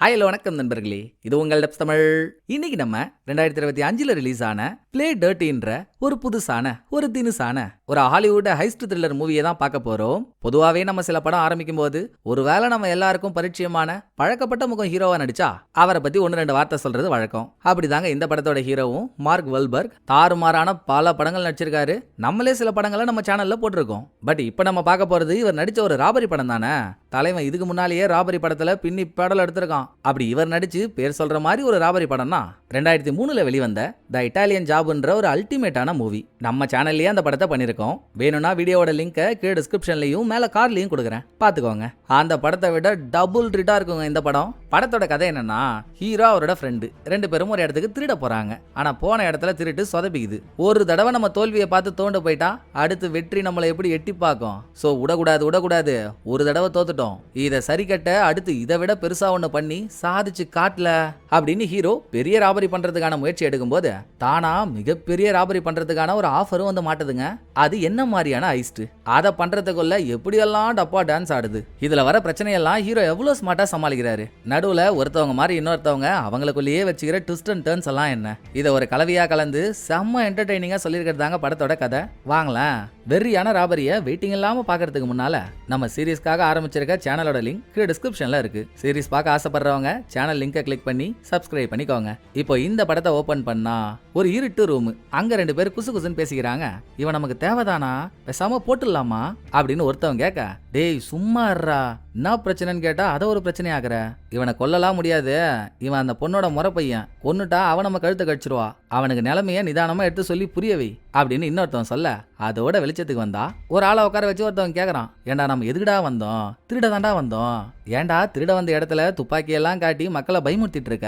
Hi hello வணக்கம் நண்பர்களே, இது உங்கள் டப்ஸ் தமிழ். இன்னைக்கு நம்ம 2025 ரிலீஸ் ஆன பிளே டர்ட்டின்ற ஒரு புதுசான ஒரு தினுசான ஒரு ஹாலிவுட் ஹைஸ்ட் த்ரில்லர் மூவியை தான் பார்க்க போறோம். பொதுவாகவே நம்ம சில படம் ஆரம்பிக்கும் போது ஒருவேளை நம்ம எல்லாருக்கும் பரிச்சயமான பழக்கப்பட்ட முகம் ஹீரோவா நடிச்சா அவரை பத்தி 1-2 வார்த்தை சொல்றது வழக்கம். அப்படிதாங்க இந்த படத்தோட ஹீரோவும் மார்க் வால்பர்க் தாறுமாறான பல படங்கள் நடிச்சிருக்காரு. நம்மளே சில படங்களை நம்ம சேனல்ல போட்டிருக்கோம். பட் இப்போ நம்ம பார்க்க போறது இவர் நடிச்ச ஒரு ராபரி படம் தானே. தலைவன் இதுக்கு முன்னாலேயே ராபரி படத்துல பின்னி பாடல் எடுத்திருக்கான். அப்படி இவர் நடிச்சு பேர் சொல்ற மாதிரி ஒரு ராபரி படம்னா 2003 வெளிவந்த த இட்டாலியன் ஜாப்ன்ற ஒரு அல்டிமேட்டான மூவி. நம்ம சேனல்லயே அந்த படத்தை பண்ணிருக்கோம். வேணும்னா வீடியோவோட லிங்கை கீழே டிஸ்கிரிப்ஷன்லயும் மேல கார்ட்லயும் கொடுக்குறேன், பாத்துக்கோங்க. அந்த படத்தை விட டபுள் ரிட்டா இருக்குங்க இந்த படம். படத்தோட கதை என்னன்னா, ஹீரோ அவரோட ஃப்ரெண்டு 2 பேரும் ஒரு இடத்துக்கு திருட போறாங்க. ஆனா போன இடத்துல திருட்டு சொதப்பிக்குது. ஒரு தடவை நம்ம தோல்வியை பார்த்து தோண்டு போயிட்டா அடுத்து வெற்றி நம்மளை எப்படி எட்டி பார்க்கும். சோ விடக்கூடாது, ஒரு தடவை தோத்துட்டோம், இதை சரி கட்ட அடுத்து இதை விட பெருசா ஒண்ணு பண்ணி சாதிச்சு காட்டல அப்படின்னு ஹீரோ பெரிய ராபரி பண்றதுக்கான முயற்சி எடுக்கும்போது தானா மிகப்பெரிய ராபரி பண்றதுக்கான ஒரு ஆஃபரும் வந்து மாட்டுதுங்க. அது என்ன மாதிரியான ஐஸ்ட், அதை பண்றதுக்குள்ள எப்படியெல்லாம் டப்பா டான்ஸ் ஆடுது. இதுல வர பிரச்சனையெல்லாம் ஹீரோ எவ்வளவு ஸ்மார்ட்டா சமாளிக்கிறாரு. நடுவுல ஒருத்தவங்க மாதிரி இன்னொருத்தவங்க அவங்களுக்குள்ளேயே வச்சுக்கிற ட்விஸ்ட் அண்ட் டர்ன்ஸ் எல்லாம் என்ன, இதை ஒரு கலவையா கலந்து செம்ம என்டர்டைனிங்கா சொல்லியிருக்கிறதாங்க படத்தோட கதை. வாங்கலாம், வெறியான ராபரியை வெயிட்டிங் இல்லாம பாக்குறதுக்கு முன்னால நம்ம சீரிஸ்க்காக ஆரம்பிச்சிருக்க சேனலோட லிங்க் கீழே டிஸ்கிரிப்ஷன்ல இருக்கு. சீரிஸ் பார்க்க ஆசைப்படுறவங்க சேனல் லிங்கை கிளிக் பண்ணி சப்ஸ்கிரைப் பண்ணிக்கோங்க. இப்போ இந்த படத்தை ஓபன் பண்ணா ஒரு இருட்டு ரூம். அங்க 2 பேர் குசு குசுன்னு பேசிக்கிறாங்க. இவன் நமக்கு தேவைதானா, பேசாம போட்டுடலாமா அப்படின்னு ஒருத்தவன் கேட்க, டேய் சும்மா இருடா, என்ன பிரச்சனைன்னு கேட்டா அதை ஒரு பிரச்சனை ஆகுற. இவனை கொல்லலாம் முடியாது, இவன் அந்த பொண்ணோட முறை பையன், கொன்னுட்டா அவன் நம்ம கழுத்தை கடிச்சிருவா, அவனுக்கு நிலைமைய நிதானமா எடுத்து சொல்லி புரியவை அப்படின்னு இன்னொருத்தவன் சொல்ல, அதோட வெளிச்சத்துக்கு வந்தா ஒரு ஆளை உட்கார வச்சு ஒருத்தவன் கேக்குறான், ஏண்டா நம்ம எதுக்குடா வந்தோம், திருட தாண்டா வந்தோம், ஏண்டா திருட வந்த இடத்துல துப்பாக்கியெல்லாம் காட்டி மக்களை பயமுறுத்திட்டு இருக்க,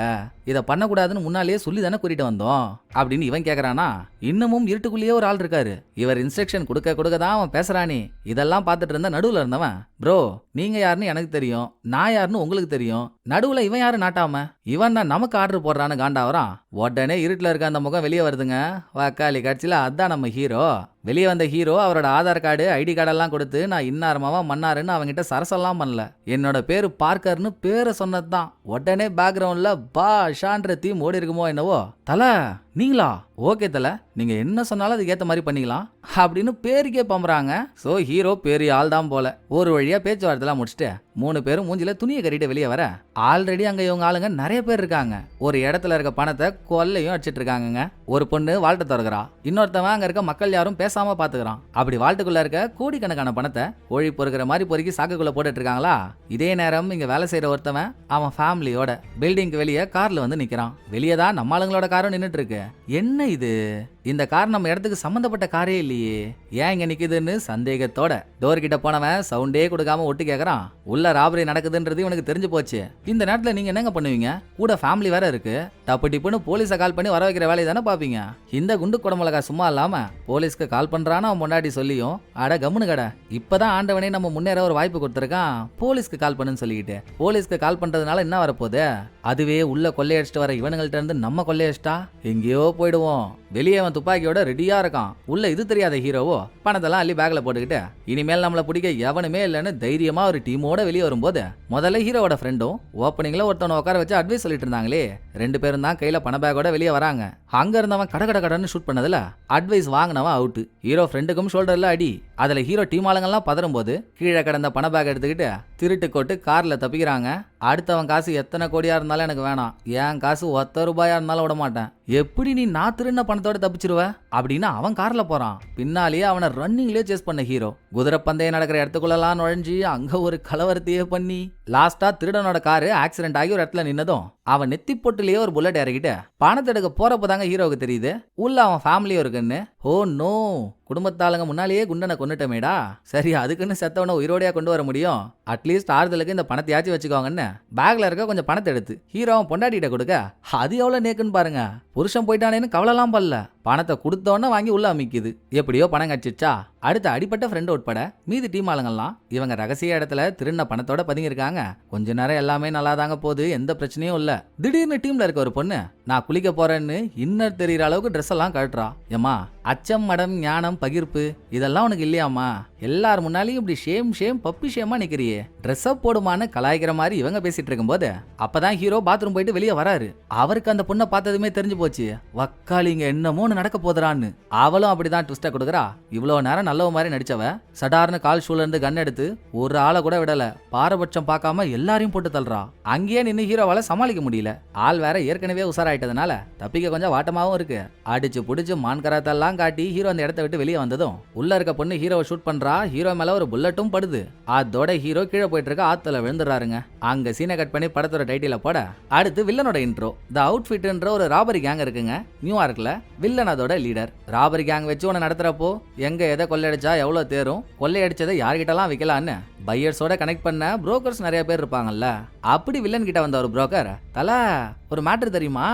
இதை பண்ணக்கூடாதுன்னு முன்னாலேயே சொல்லி தானே கூட்டிட்டு வந்தோம் அப்படின்னு இவன் கேக்குறானா. இன்னமும் இருட்டுக்குள்ளேயே ஒரு ஆள் இருக்காரு. இவர் இன்ஸ்ட்ரக்ஷன் கொடுக்க தான் அவன் பேசுறானே. இதெல்லாம் பார்த்துட்டு இருந்த நடுவுல இருந்தவன், ப்ரோ நீங்க யாருன்னு எனக்கு தெரியும், நான் யாருன்னு உங்களுக்கு தெரியும், நடுவுல இவன் யாரு நாட்டாம, இவன் தான் நமக்கு ஆர்டர் போடுறான்னு காண்டாவறான். உடனே இருட்டுல இருக்க அந்த முகம் வெளியே வருதுங்க. வாக்காளி காட்சியில அதான் நம்ம ஹீரோ. வெளியே வந்த ஹீரோ அவரோட ஆதார் கார்டு ஐடி கார்டெல்லாம் கொடுத்து நான் இன்னாரமாவா மன்னாருன்னு அவங்கிட்ட சரசெல்லாம் பண்ணல, என்னோட பேரு பார்க்கர்னு பேரை சொன்னதுதான். உடனே பேக்ரவுண்ட்ல பாஷான்ற தீம் ஓடி இருக்குமோ என்னவோ, தல நீங்களா, ஓகே தல நீங்க என்ன சொன்னாலும் அதுக்கு ஏத்த மாதிரி பண்ணிக்கலாம் அப்படின்னு பேருக்கே பம்புறாங்க. சோ ஹீரோ பெரிய ஆள் தான் போல. ஒரு வழியா பேச்சுவார்த்தைலாம் முடிச்சுட்டு 3 பேரும் மூஞ்சில துணியை கட்டிட்டு வெளியே வர, ஆல்ரெடி அங்க இவங்க ஆளுங்க நிறைய பேர் இருக்காங்க. ஒரு இடத்துல இருக்க பணத்தை கொள்ளையும் அடிச்சிட்டு இருக்காங்க. ஒரு பொண்ணு வாழ்ட்டை திறக்கிறா, இன்னொருத்தவன் அங்க இருக்க மக்கள் யாரும் பேசாம பாத்துக்கிறான். அப்படி வாழ்ட்டுக்குள்ள இருக்க கோடிக்கணக்கான பணத்தை கோழி பொறுக்கிற மாதிரி பொறுக்கி சாக்குக்குள்ள போட்டுட்டு இருக்காங்களா. இதே நேரம் இங்க வேலை செய்யற ஒருத்தவன் அவன் ஃபேமிலியோட பில்டிங்க்கு வெளியே கார்ல வந்து நிக்கிறான். வெளியே தான் நம்ம ஆளுங்களோட காரும் நின்னுட்டு இருக்கு. என்ன இது, இந்த கார் நம்ம இடத்துக்கு சம்பந்தப்பட்ட காரே இல்லையே, ஏன் இங்க நிக்குதுன்னு சந்தேகத்தோட டோர் கிட்ட போனவன் சவுண்டே கொடுக்காம ஒட்டு கேக்குறான். உள்ள ராபரி நடக்குதுன்றது இவனுக்கு தெரிஞ்சு போச்சு. இந்த நேரத்துல நீங்க என்னங்க பண்ணுவீங்க, கூட ஃபேமிலி வேற இருக்கு, டப்பு டிப்புன்னு போலீஸை கால் பண்ணி வர வைக்கிற வேலையை தானே பாப்பீங்க. இந்த குண்டு குடமிளகா சும்மா இல்லாம போலீஸ்க்கு கால் பண்றான்னு அவன் முன்னாடி சொல்லியும் அட கம்முனு கடை, இப்பதான் ஆண்டவனே நம்ம முன்னேற ஒரு வாய்ப்பு கொடுத்துருக்கான், போலீஸ்க்கு கால் பண்ணுன்னு சொல்லிக்கிட்டு போலீஸ்க்கு கால் பண்றதுனால என்ன வரப்போகுது, அதுவே உள்ள கொள்ளையடிச்சிட்டு வர இவனுங்கள்ட்ட இருந்து நம்ம கொள்ளையடிச்சிட்டா எங்கேயோ போயிடுவோம். வெளியே அவன் துப்பாக்கியோட ரெடியா இருக்கான். உள்ள இது தெரியாத ஹீரோவோ பணத்தெல்லாம் அள்ளி பேக்ல போட்டுக்கிட்டு இனிமேல் நம்மள பிடிக்க எவனுமே இல்லைன்னு தைரியமா ஒரு டீமோட வெளியே வரும்போது முதல்ல ஹீரோவோட ஃப்ரெண்டும் ஓப்பனிங்ல ஒருத்தவனை உட்கார வச்சு அட்வைஸ் சொல்லிட்டு இருந்தாங்களே, 2 பேரும் தான் கையில பண பேக்கோட வெளியே வராங்க. அங்க இருந்தவன் கடன்னு ஷூட் பண்ணதுல அட்வைஸ் வாங்கினவன் அவுட். ஹீரோ ஃப்ரெண்டுக்கும் ஷோல்டர்ல அடி. அதுல ஹீரோ டீம் ஆளுங்கெல்லாம் பதறும் போது கீழே கிடந்த பண பேக் எடுத்துக்கிட்டு திருட்டு கோட்டு கார்ல தப்பிக்கிறாங்க. அடுத்தவன் காசு எத்தனை கோடியா இருந்தாலும் எனக்கு வேணாம், என் காசு 10 ரூபாயா இருந்தாலும் விட மாட்டேன், எப்படி நீ நான் திருண்ண பணத்தோட தப்பிச்சிருவ அப்படின்னு அவன் கார்ல போறான். பின்னாலேயே அவனை ரன்னிங்லயே சேஸ் பண்ண ஹீரோ குதிரை பந்தயம் நடக்கிற இடத்துக்குள்ளலாம் நுழைஞ்சு அங்க ஒரு கலவரத்தையே பண்ணி லாஸ்டா திருடனோட காரு ஆக்சிடென்ட் ஆகி ஒரு இடத்துல நின்னதும் அவன் நெத்தி பொட்டுலயே ஒரு புல்லட் இறக்கிட்டு பணத்தை எடுக்க போறப்பதாங்க ஹீரோவுக்கு தெரியுது உள்ள அவன் ஃபேமிலியும் இருக்குன்னு. ஓ நோ, குடும்பத்தாளுங்க முன்னாலேயே குண்டனை கொண்டுட்டமேடா, சரி அதுக்குன்னு செத்தவனை உயிரோடையா கொண்டு வர முடியும், அட்லீஸ்ட் ஆறுதலுக்கு இந்த பணத்தையாச்சும் வச்சுக்கோங்கன்னு பேக்ல இருக்க கொஞ்சம் பணத்தை எடுத்து ஹீரோவன் பொண்டாட்டிகிட்ட கொடுக்க, அது எவ்வளவு நேக்குன்னு பாருங்க. புருஷன் போயிட்டானேன்னு கவலைலாம் பண்ணல, பணத்தை கொடுத்தோன்னே வாங்கி உள்ள அமைக்குது. எப்படியோ பணம் கடிச்சிச்சா அடுத்த அடிப்பட்ட ஃப்ரெண்ட் உட்பட மீதி டீம் ஆளுங்கள்லாம் இவங்க ரகசிய இடத்துல திருண்ண பணத்தோட பதுங்கிருக்காங்க. கொஞ்ச நேரம் எல்லாமே நல்லா தாங்க போகுது, எந்த பிரச்சனையும் இல்ல. திடீர்னு டீம்ல இருக்க ஒரு பொண்ணு நான் குளிக்க போறேன்னு இன்னர் தெரியற அளவுக்கு ட்ரெஸ் எல்லாம் கழட்டுறா. ஏமா அச்சம் மடம் ஞானம் பகிர்ப்பு இதெல்லாம் உனக்கு இல்லையாமா? எல்லார் முன்னாலையும் இப்படி ஷேம் பப்பி ஷேமா நிக்கிறியே, ட்ரெஸ் அப் போடுமான்னு கலாய்க்கிற மாதிரி இவங்க பேசிட்டு இருக்கும்போது அப்பதான் ஹீரோ பாத்ரூம் போயிட்டு வெளியே வராரு. அவருக்கு அந்த பொண்ணை பார்த்ததுமே தெரிஞ்சு போச்சு, வக்காலிங்க என்னமோ நடக்க போதுறான்னு. அவளும் அப்படிதான் ட்விஸ்ட கொடுக்குறா. இவ்வளவு நேரம் நல்லவ மாதிரி நடிச்சவ சடார்னு கால் ஷூல இருந்து கன் எடுத்து ஒரு ஆளை கூட விடல, பாரபட்சம் பார்க்காம எல்லாரையும் போட்டு தள்ளுறா. அங்கேயே நின்று ஹீரோவால சமாளிக்க முடியல. ஆள் வேற ஏற்கனவே உசாராயிட்டதுனால தப்பிக்க கொஞ்சம் வாட்டமாவும் இருக்கு. அடிச்சு புடிச்சு மான்கராத்தெல்லாம் காட்டி ஹீரோ அந்த இடத்த விட்டு வெளியே வந்ததும் உள்ள இருக்க பொண்ணு ஹீரோவை ஷூட் பண்றா. ஹீரோ மேல ஒரு புல்லட்டும் படுது. அதோட ஹீரோ கீழே போயிட்டு இருக்க ஆத்துல விழுந்துறாருங்க. அங்க சீனை கட் பண்ணி படத்தோட டைட்டில போட அடுத்து வில்லனோட இன்ட்ரோ. த அவுட்ஃபிட்ன்ற ஒரு ராபரி கேங் இருக்குங்க நியூயார்க்ல. வில்லன் அதோட லீடர். ராபரி கேங் வச்சு உன்னை நடத்துறப்போ எங்க எதை கொள்ளையடிச்சா எவ்வளவு தேரும், கொள்ளையடிச்சதை யார்கிட்டலாம் விற்கலான்னு பையர்ஸோட கனெக்ட் பண்ண புரோக்கர்ஸ் நிறைய பேர் இருப்பாங்கல்ல. அப்படி வில்லன் கிட்ட வந்த ஒரு புரோக்கர், தல ஒரு மேட்டர் தெரியுமா,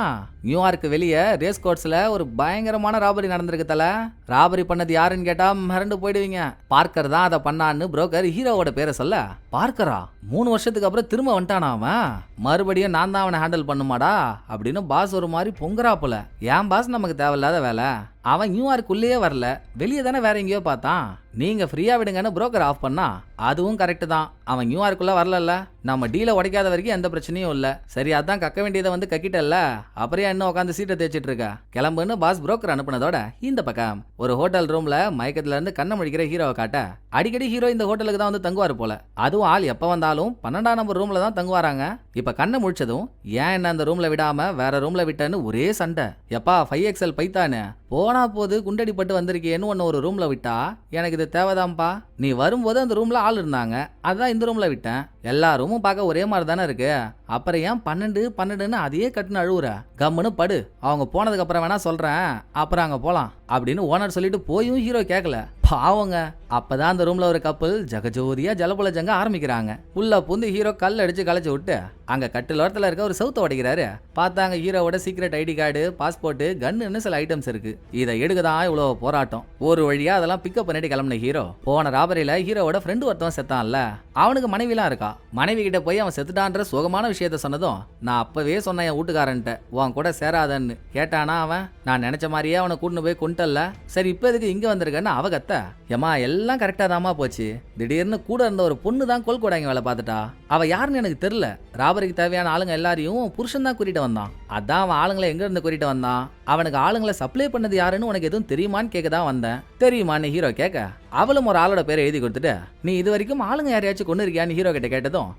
நியூயார்க்கு வெளியே ரேஸ் கோர்ஸ்ல ஒரு பயங்கரமான ராபரி நடந்திருக்கு தல. ராபரி பண்ணது யாருன்னு கேட்டா மிரண்டு போயிடுவீங்க. பார்க்கர் தான் அதை பண்ணான்னு புரோக்கர் ஹீரோவோட பேரை சொல்ல, பார்க்கரா 3 வருஷத்துக்கு அப்புறம் திரும்ப வந்துட்டானா அவன், மறுபடியும் நான் தான் அவனை ஹேண்டில் பண்ணுமாடா அப்படின்னு பாஸ் ஒரு மாதிரி பொங்குறாப்புல. ஏன் பாஸ் நமக்கு தேவையில்லாத வேலை, அவன் நியூயார்க்குள்ளேயே வரல, வெளியே தானே வேற எங்கேயோ பார்த்தான், நீங்க ஃப்ரீயா விடுங்கன்னு புரோக்கர் ஆஃப் பண்ணா அதுவும் கரெக்ட் தான். அவன் நியூயார்க்குள்ள வரல, நம்ம டீலை உடைக்காத வரைக்கும் எந்த பிரச்சனையும் இல்ல. சரி அதான் கக்க வேண்டியதை வந்து கக்கிட்டல்ல, அப்புறம் இன்னும் உட்காந்து சீட்டை தேய்ச்சிட்டு இருக்க, கிளம்புன்னு பாஸ் புரோக்கர் அனுப்புனதோட இந்த பக்கம் ஒரு ஹோட்டல் ரூம்ல மயக்கத்துல இருந்து கண்ணை முடிக்கிற ஹீரோவை காட்ட, அடிக்கடி ஹீரோ இந்த ஹோட்டலுக்கு தான் வந்து தங்குவாரு போல. அதுவும் ஆள் எப்ப வந்தாலும் 12ஆம் நம்பர் ரூம்ல தான் தங்குவாராங்க. இப்ப கண்ணை முடிச்சதும் ஏன் என்ன அந்த ரூம்ல விடாம வேற ரூம்ல விட்டேன்னு ஒரே சண்டை. எப்பா 5XL பைத்தானு போனா போது குண்டடிப்பட்டு வந்திருக்கேன்னு ஒன்னு ஒரு ரூம்ல விட்டா எனக்கு இது தேவைதான்ப்பா, நீ வரும்போது அந்த ரூம்ல ஆள் இருந்தாங்க, அதான் இந்த ரூம்ல விட்டேன். எல்லா ரூமும் பார்க்க ஒரே மாதிரி தானே இருக்கு, அப்புறம் ஏன் 12 அதையே கட்டுன்னு அழுவுற, கம்முன்னு படு, அவங்க போனதுக்கு அப்புறம் வேணா சொல்றேன், அப்புறம் அங்க போலாம் அப்படின்னு ஓனர் சொல்லிட்டு போயும் ஹீரோ கேட்கல. பாவங்க. அப்பதான் அந்த ரூம்ல ஒரு கப்பல் ஜகஜோதியா ஜலபுல ஜங்க ஆரம்பிக்கிறாங்க. உள்ள புந்து ஹீரோ கல் அடிச்சு களைச்சு விட்டு அங்க கட்டிலோரத்துல இருக்க ஒரு சவுத்த உடைக்கிறாரு. பார்த்தாங்க ஹீரோவோட சீக்ரெட் ஐடி கார்டு, பாஸ்போர்ட், கன்னு சில ஐட்டம்ஸ் இருக்கு. இதை எடுக்கதான் இவ்வளவு போராட்டம். ஒரு வழியா அதெல்லாம் பிக்கப் பண்ணிட்டு கிளம்பின ஹீரோ போன ராபரியில ஹீரோவோட ஃப்ரெண்டு ஒருத்தவன் செத்தான்ல, அவனுக்கு மனைவிலாம் இருக்கா. மனைவி கிட்ட போய் அவன் செத்துட்டான்ற சுகமான விஷயத்த சொன்னதும் நான் அப்பவே சொன்னேன் என் வீட்டுக்காரன்ட்ட உன் கூட சேராதன்னு. கேட்டானா அவன், நான் நினைச்ச மாதிரியே அவனை கூட்டின்னு போய் கொண்டல்ல, சரி இப்ப எதுக்கு இங்க வந்திருக்கன்னு அவ கத்த. ஏமா எல்லாம் கரெக்டா தாமா போச்சு, திடீர்னு கூட இருந்த ஒரு பொண்ணு தான் கோல்கோடாங்க வேலை பார்த்துட்டா. அவ யாருன்னு எனக்கு தெரியல, ராபரிக்கு தேவையான ஆளுங்க எல்லாரையும் புருஷன் தான் கூட்டிட்டு வந்தான். அதான் அவன் ஆளுங்களை எங்க இருந்து கூட்டிட்டு வந்தான், அவனுக்கு ஆளுங்களை சப்ளை பண்ணது யாருன்னு உனக்கு எதுவும் தெரியுமான்னு கேட்கதான் வந்தேன். தெரியுமான்னு ஹீரோ கேட்க அவளும் ஒரு ஆளோட பேரை எழுதி கொடுத்துட்டு, நீ இது வரைக்கும் ஆளுங்க யாரையாச்சும் கொண்டு இருக்கியான்னு ஹீரோ கிட்ட கேட்டதும்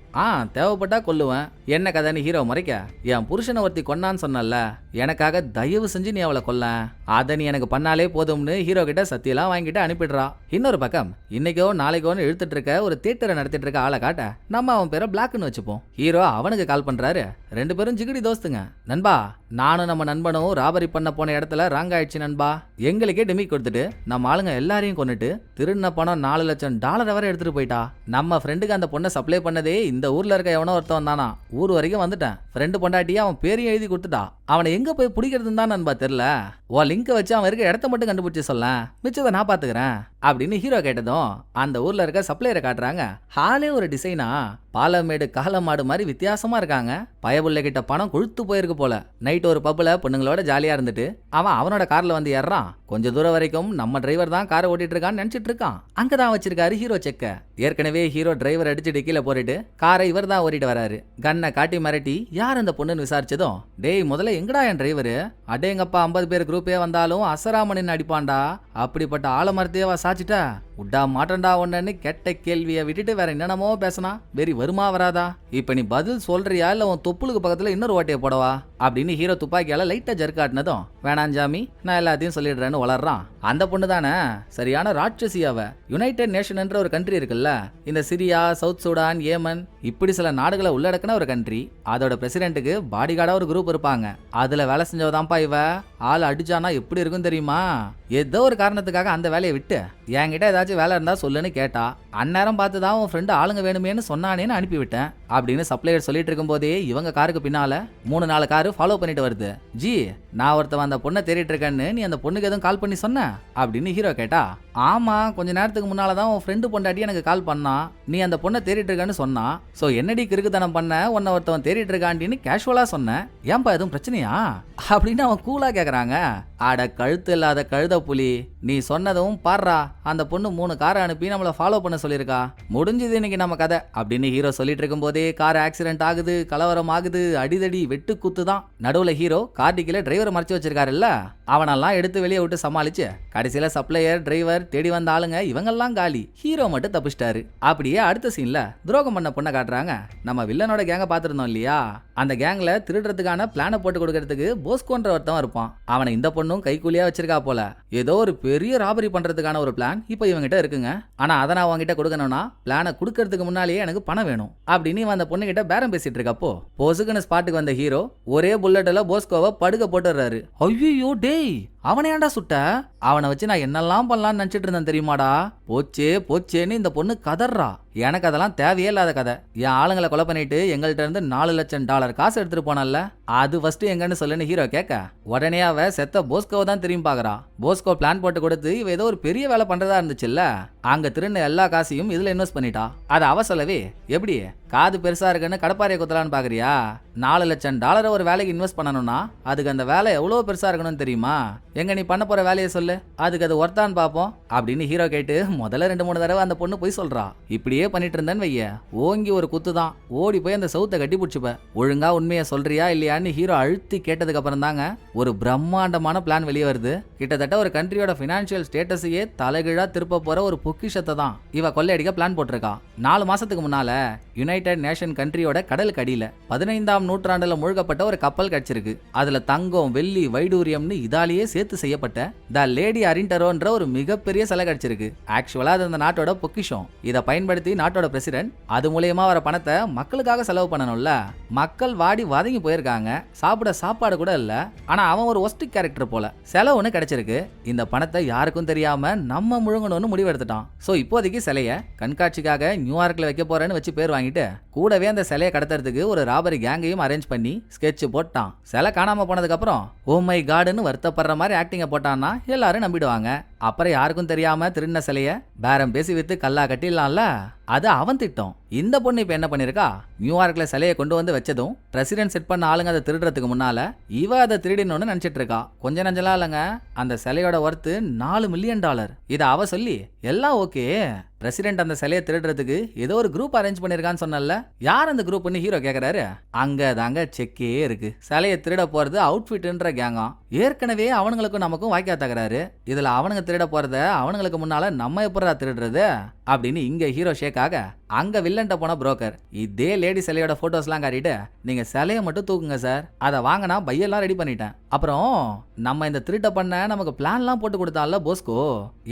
தேவைப்பட்டா கொல்லுவேன், என்ன கதைன்னு ஹீரோ முறைக்க, என் புருஷனை ஒருத்தி கொன்னான்னு சொன்னல, எனக்காக தயவு செஞ்சு நீ அவளை கொல்ல, அதை நீ எனக்கு பண்ணாலே போதும்னு ஹீரோ கிட்ட சத்தியெல்லாம் வாங்கிட்டு அனுப்பிடுறா. இன்னொரு பக்கம் இன்னைக்கோ நாளைக்கோன்னு இழுத்துட்டு இருக்க ஒரு தியேட்டரை நடத்திட்டு இருக்க ஆளை காட்ட நம்ம அவன் பேரை பிளாக்னு வச்சுப்போம். ஹீரோ அவனுக்கு கால் பண்றாரு. 2 பேரும் ஜிகிடி தோஸ்துங்க. நண்பா நானும் நம்ம நண்பனும் ராபரி பண்ண போன இடத்துல ராங் ஆயிடுச்சு நண்பா, எங்களுக்கே டெமிக் கொடுத்துட்டு நம்ம ஆளுங்க எல்லாரையும் கொண்டுட்டு திருண்ண பணம் $4 லட்சம் வரை எடுத்துட்டு போயிட்டா. நம்ம ஃப்ரெண்டுக்கு அந்த பொண்ணை சப்ளை பண்ணதே இந்த ஊர்ல இருக்க எவனோ ஒருத்தவன் தானா, ஊர் வரைக்கும் வந்துட்டேன். ஃப்ரெண்டு பொண்டாட்டியா அவன் பேரையும் எழுதி கொடுத்துட்டா. அவனை எங்க போய் பிடிக்கிறதுன்னு தான் நண்பா தெரியல, ஓ லிங்கை வச்சு அவன் இருக்க இடத்த மட்டும் கண்டுபிடிச்சு சொல்ல, மிச்சத்தை நான் பாத்துக்கிறேன் அப்படின்னு ஹீரோ கேட்டதும் அந்த ஊர்ல இருக்க சப்ளையரை காட்டுறாங்க. ஹாலே ஒரு டிசைனா பாலமேடு காலமாடு மாதிரி வித்தியாசமா இருக்காங்க. பயபுள்ள கிட்ட பணம் கொழுத்து போயிருக்கு போல. நைட் ஒரு பப்புல பொண்ணுங்களோட ஜாலியா இருந்துட்டு அவனோட கார்ல வந்து ஏறான். கொஞ்ச தூரம் வரைக்கும் நம்ம டிரைவர் தான் காரை ஓட்டிட்டு இருக்கான்னு நினைச்சிட்டு இருக்கான். அங்கதான் வச்சிருக்காரு ஹீரோ செக்க. ஏற்கனவே ஹீரோ டிரைவர் அடிச்சு டிக்கில போட்டுட்டு காரை இவர் தான் ஓட்டிட்டு வராரு. கண்ணை காட்டி மிரட்டி யார் அந்த பொண்ணுன்னு விசாரிச்சதும், டேய் முதல்ல எங்கடா என் டிரைவரு, அடேங்கப்பா 50 பேர் குரூப்பே வந்தாலும் அசராமணின்னு அடிப்பான்டா, அப்படிப்பட்ட ஆலமரத்தையே சாச்சிட்டா உட்டா மாட்டண்டா ஒன்னு கெட்ட கேள்வியை விட்டுட்டு வேற என்னென்னமோ பேசினா வெறி வருமா வராதா, இப்ப நீ பதில் சொல்றியா இல்ல உன் தொப்புளுக்கு பக்கத்துல இன்னொரு ஓட்டையை போடவா அப்படின்னு ஹீரோ துப்பாக்கியால லைட்டா ஜர்க்காட்டினதும், வேணாம் ஜாமி நான் எல்லாத்தையும் சொல்லிடுறேன்னு வளர்றான். அந்த பொண்ணு தானே சரியான ராட்சசி. அவ யுனைடெட் நேஷன் என்ற ஒரு கண்ட்ரி இருக்குல்ல, இந்த சிரியா, சவுத் சூடான், ஏமன் இப்படி சில நாடுகளை உள்ளடக்கின ஒரு கண்ட்ரி. அதோட பிரசிடென்ட்டுக்கு பாடி கார்டா ஒரு குரூப் இருப்பாங்க. அதுல வேலை செஞ்சவதான்ப்பா இவ. ஆள் அடிச்சானா எப்படி இருக்கும் தெரியுமா? ஏதோ ஒரு காரணத்துக்காக அந்த வேலையை விட்டு என்கிட்ட ஏதாச்சும் வேலை இருந்தா சொல்லுன்னு கேட்டா, அந்நேரம் பார்த்து தான் உன் ஃப்ரெண்டு ஆளுங்க வேணுமேனு சொன்னானேன்னு அனுப்பிவிட்டேன் அப்படின்னு சப்ளையர் சொல்லிட்டு இருக்கும் போதே இவங்க காருக்கு பின்னால 3-4 காரு ஃபாலோ பண்ணிட்டு வருது. ஜி, நான் ஒருத்தவன் அந்த பொண்ணை தேடிட்டு இருக்கேன்னு நீ அந்த பொண்ணுக்கு எதுவும் கால் பண்ணி சொன்ன அப்படின்னு ஹீரோ கேட்டா, ஆமா, கொஞ்ச நேரத்துக்கு முன்னாலதான் உன் ஃப்ரெண்டு பொண்டாட்டி எனக்கு கால் பண்ணா, நீ அந்த பொண்ணை தேடிட்டு இருக்கன்னு சொன்னா. சோ என்னடி கிறுக்குத்தனம் பண்ண, உன்னை ஒருத்தவன் தேடிட்டு இருக்காண்டின்னு கேஷுவலா சொன்னேன். ஏன்பா எதுவும் பிரச்சனையா அப்படின்னு அவன் கூலா கேக்குறாங்க. அட கழுத்து இல்லாத கழுத புலி, நீ சொன்னதும் பாடுறா, அந்த பொண்ணு 3 காரை அனுப்பி நம்மள ஃபாலோ பண்ண சொல்லியிருக்கா, முடிஞ்சது இன்னைக்கு நம்ம கதை அப்படின்னு ஹீரோ சொல்லிட்டு இருக்கும் போதே கார் ஆக்சிடென்ட் ஆகுது, கலவரம் ஆகுது, அடிதடி வெட்டு குத்து தான். நடுவுல ஹீரோ கார்டிக்கில டிரைவரை மறைச்சு வச்சிருக்காருல்ல, அவனெல்லாம் எடுத்து வெளியே விட்டு சமாளிச்சு கடைசியில சப்ளையர் டிரைவர் தேடி வந்த ஆளுங்க இவங்கெல்லாம் காலி, ஹீரோ மட்டும் தப்பிச்சிட்டாரு. அப்படியே அடுத்த சீன்ல துரோகம் பண்ண பொண்ணை காட்டுறாங்க. நம்ம வில்லனோட கேங்க பாத்துருந்தோம் இல்லையா, அந்த கேங்ல திருடுறதுக்கான பிளானை போட்டு கொடுக்கறதுக்கு போஸ்கோன்ற ஒருத்தன் இருப்பான். அவனை இந்த பொண்ணும் கைக்கூலியா வச்சிருக்கா போல. ஏதோ ஒரு பெரிய ராபரி பண்றதுக்கான ஒரு பிளான் இப்ப இவங்கிட்ட இருக்குங்க. ஆனா அதை நான் அவங்கிட்ட கொடுக்கணும்னா பிளானை கொடுக்கறதுக்கு முன்னாலேயே எனக்கு பணம் வேணும் அப்படின்னு அந்த பொண்ணு கிட்ட பேரம் பேசிட்டு இருக்கப்போ போசுக்குன்னு ஸ்பாட்டுக்கு வந்த ஹீரோ ஒரே புல்லட்ல போஸ்கோவை படுக்க போட்டுறாரு. ஐயோ டேய், அவனை ஏன்டா சுட்ட? அவனை வச்சு நான் என்னெல்லாம் பண்ணலாம்னு நினைச்சிட்டு இருந்தேன் தெரியுமாடா. போச்சேன்னு இந்த பொண்ணு கதறா. எனக்கு அதெல்லாம் தேவையே இல்லாத கதை. என் ஆளுங்களை கொலை பண்ணிட்டு எங்கள்கிட்ட இருந்து $4 லட்சம் காசு எடுத்துட்டு போனல, அது ஃபர்ஸ்ட் எங்கன்னு சொல்லுன்னு ஹீரோ கேட்க, உடனே அவ செத்த போஸ்கோவை தான் திரும்பி பாக்குறா. போஸ்கோ பிளான் போட்டு கொடுத்து இவ ஏதோ ஒரு பெரிய வேலை பண்றதா இருந்துச்சுல்ல, அங்க திருண்ண எல்லா காசையும் இதுல இன்வெஸ்ட் பண்ணிட்டா. அது அவ சொல்லவே, எப்படி காது பெருசா இருக்குன்னு கடப்பாறையை குத்தலான்னு பாக்குறியா? $4 லட்சம் ஒரு வேலைக்கு இன்வெஸ்ட் பண்ணணும்னா அதுக்கு அந்த வேலை எவ்வளவு பெருசா இருக்கணும்னு தெரியுமா? எங்க நீ பண்ண போற வேலையை சொல்லு, அதுக்கு அது ஒர்த்தான்னு பாப்போம் அப்படின்னு ஹீரோ கேட்டு முதல்ல 2-3 தடவை அந்த பொண்ணு போய் சொல்றா. இப்படியே பண்ணிட்டு இருந்தேன்னு வைய, ஓங்கி ஒரு குத்து தான், ஓடி போய் அந்த சவுத்தை கட்டி பிடிச்சுப்ப. ஒழுங்கா உண்மையை சொல்றியா இல்லையான்னு ஹீரோ அழுத்தி கேட்டதுக்கு அப்புறம் தாங்க ஒரு பிரம்மாண்டமான பிளான் வெளியே வருது. கிட்டத்தட்ட ஒரு கண்ட்ரியோட பினான்சியல் ஸ்டேட்டஸையே தலைகீழா திருப்ப போற ஒரு பொக்கிஷத்தை தான் இவ கொள்ளையடிக்க பிளான் போட்டிருக்கா. 4 மாசத்துக்கு முன்னால யுனைடெட் நேஷன் கண்ட்ரியோட கடலுக்கு அடியில 15ஆம் நூற்றாண்டுல மூழ்கப்பட்ட ஒரு கப்பல் கிடைச்சிருக்கு. அதுல தங்கம், வெள்ளி, வைடூரியம்னு இதாலேயே சேர்த்து செய்யப்பட்ட த லேடி அரிண்டரோன்ற ஒரு மிகப்பெரிய சிலை கிடைச்சிருக்கு. ஆக்சுவலா அது அந்த நாட்டோட பொக்கிஷம். இதை பயன்படுத்தி நாட்டோட பிரசிடென்ட் அது மூலமா வர பணத்தை மக்களுக்காக செலவு பண்ணணும்ல. மக்கள் வாடி வதங்கி போயிருக்காங்க, சாப்பிட சாப்பாடு கூட இல்ல. ஆனா அவன் ஒரு ஒஸ்ட் கேரக்டர் போல. செலவுன்னு கிடைச்சிருக்கு. இந்த பணத்தை யாருக்கும் தெரியாம நம்ம முழுங்கணும்னு முடிவெடுத்துட்டான். சோ இப்போதைக்கு சிலைய கண்காட்சிக்காக நியூயார்க்ல வைக்க போறேன்னு வச்சு பேர் வாங்கிட்டு கூடவே அந்த சிலையை கடத்துறதுக்கு ஒரு ராபரி கேங்கையும் அரேஞ்ச் பண்ணி ஸ்கெட்ச் போட்டான். சிலை காணாம போனதுக்கு அப்புறம் ஓ மை காடுன்னு வருத்தப்படுற மாதிரி ஆக்டிங்க போட்டான்னா எல்லாரும் நம்பிடுவாங்க. அப்புறம் யாருக்கும் தெரியாம திருடின சிலைய பேரம் பேசி வித்து கல்லா கட்டிடலாம்ல. அது அவன் திட்டம். இந்த பொண்ணு இப்ப என்ன பண்ணிருக்கா, நியூயார்க்ல சிலையை கொண்டு வந்து வச்சதும் பிரசிடென்ட் செட் பண்ண ஆளுங்க அதை திருடுறதுக்கு முன்னால இவ அதை திருடினு நினைச்சிட்டு இருக்கா. கொஞ்ச நஞ்சலா இல்லங்க, அந்த சிலையோட ஒர்த்து $4 மில்லியன். இதை அவ சொல்லி எல்லாம் ஓகே, பிரசிடென்ட் அந்த சிலையை திருடுறதுக்கு ஏதோ ஒரு குரூப் அரேஞ்ச் பண்ணிருக்கான்னு சொன்னல, யார் அந்த குரூப்னு ஹீரோ கேக்குறாரு. அங்க தாங்க செக்கே இருக்கு. சிலையை திருட போறது அவுட்ஃபிட்ன்ற கேங்கா. ஏற்கனவே அவனுங்களுக்கும் நமக்கும் வாய்க்கா தகராறு. இதுல அவனுங்க திருட போறத அவனுங்களுக்கு முன்னால நம்ம எப்படா திருடுறது அப்படின்னு இங்க ஹீரோ ஷேக் ஆக, அங்க வில்லன்ட்ட போன புரோக்கர் இதே லேடி சிலையோட போட்டோஸ்லாம் காட்டிட்டு, நீங்க சிலையை மட்டும் தூக்குங்க சார், அதை வாங்கினா பையெல்லாம் ரெடி பண்ணிட்டேன். அப்புறம் நம்ம இந்த திருட்ட பண்ண நமக்கு பிளான்லாம் போட்டு கொடுத்தான்ல போஸ்கோ,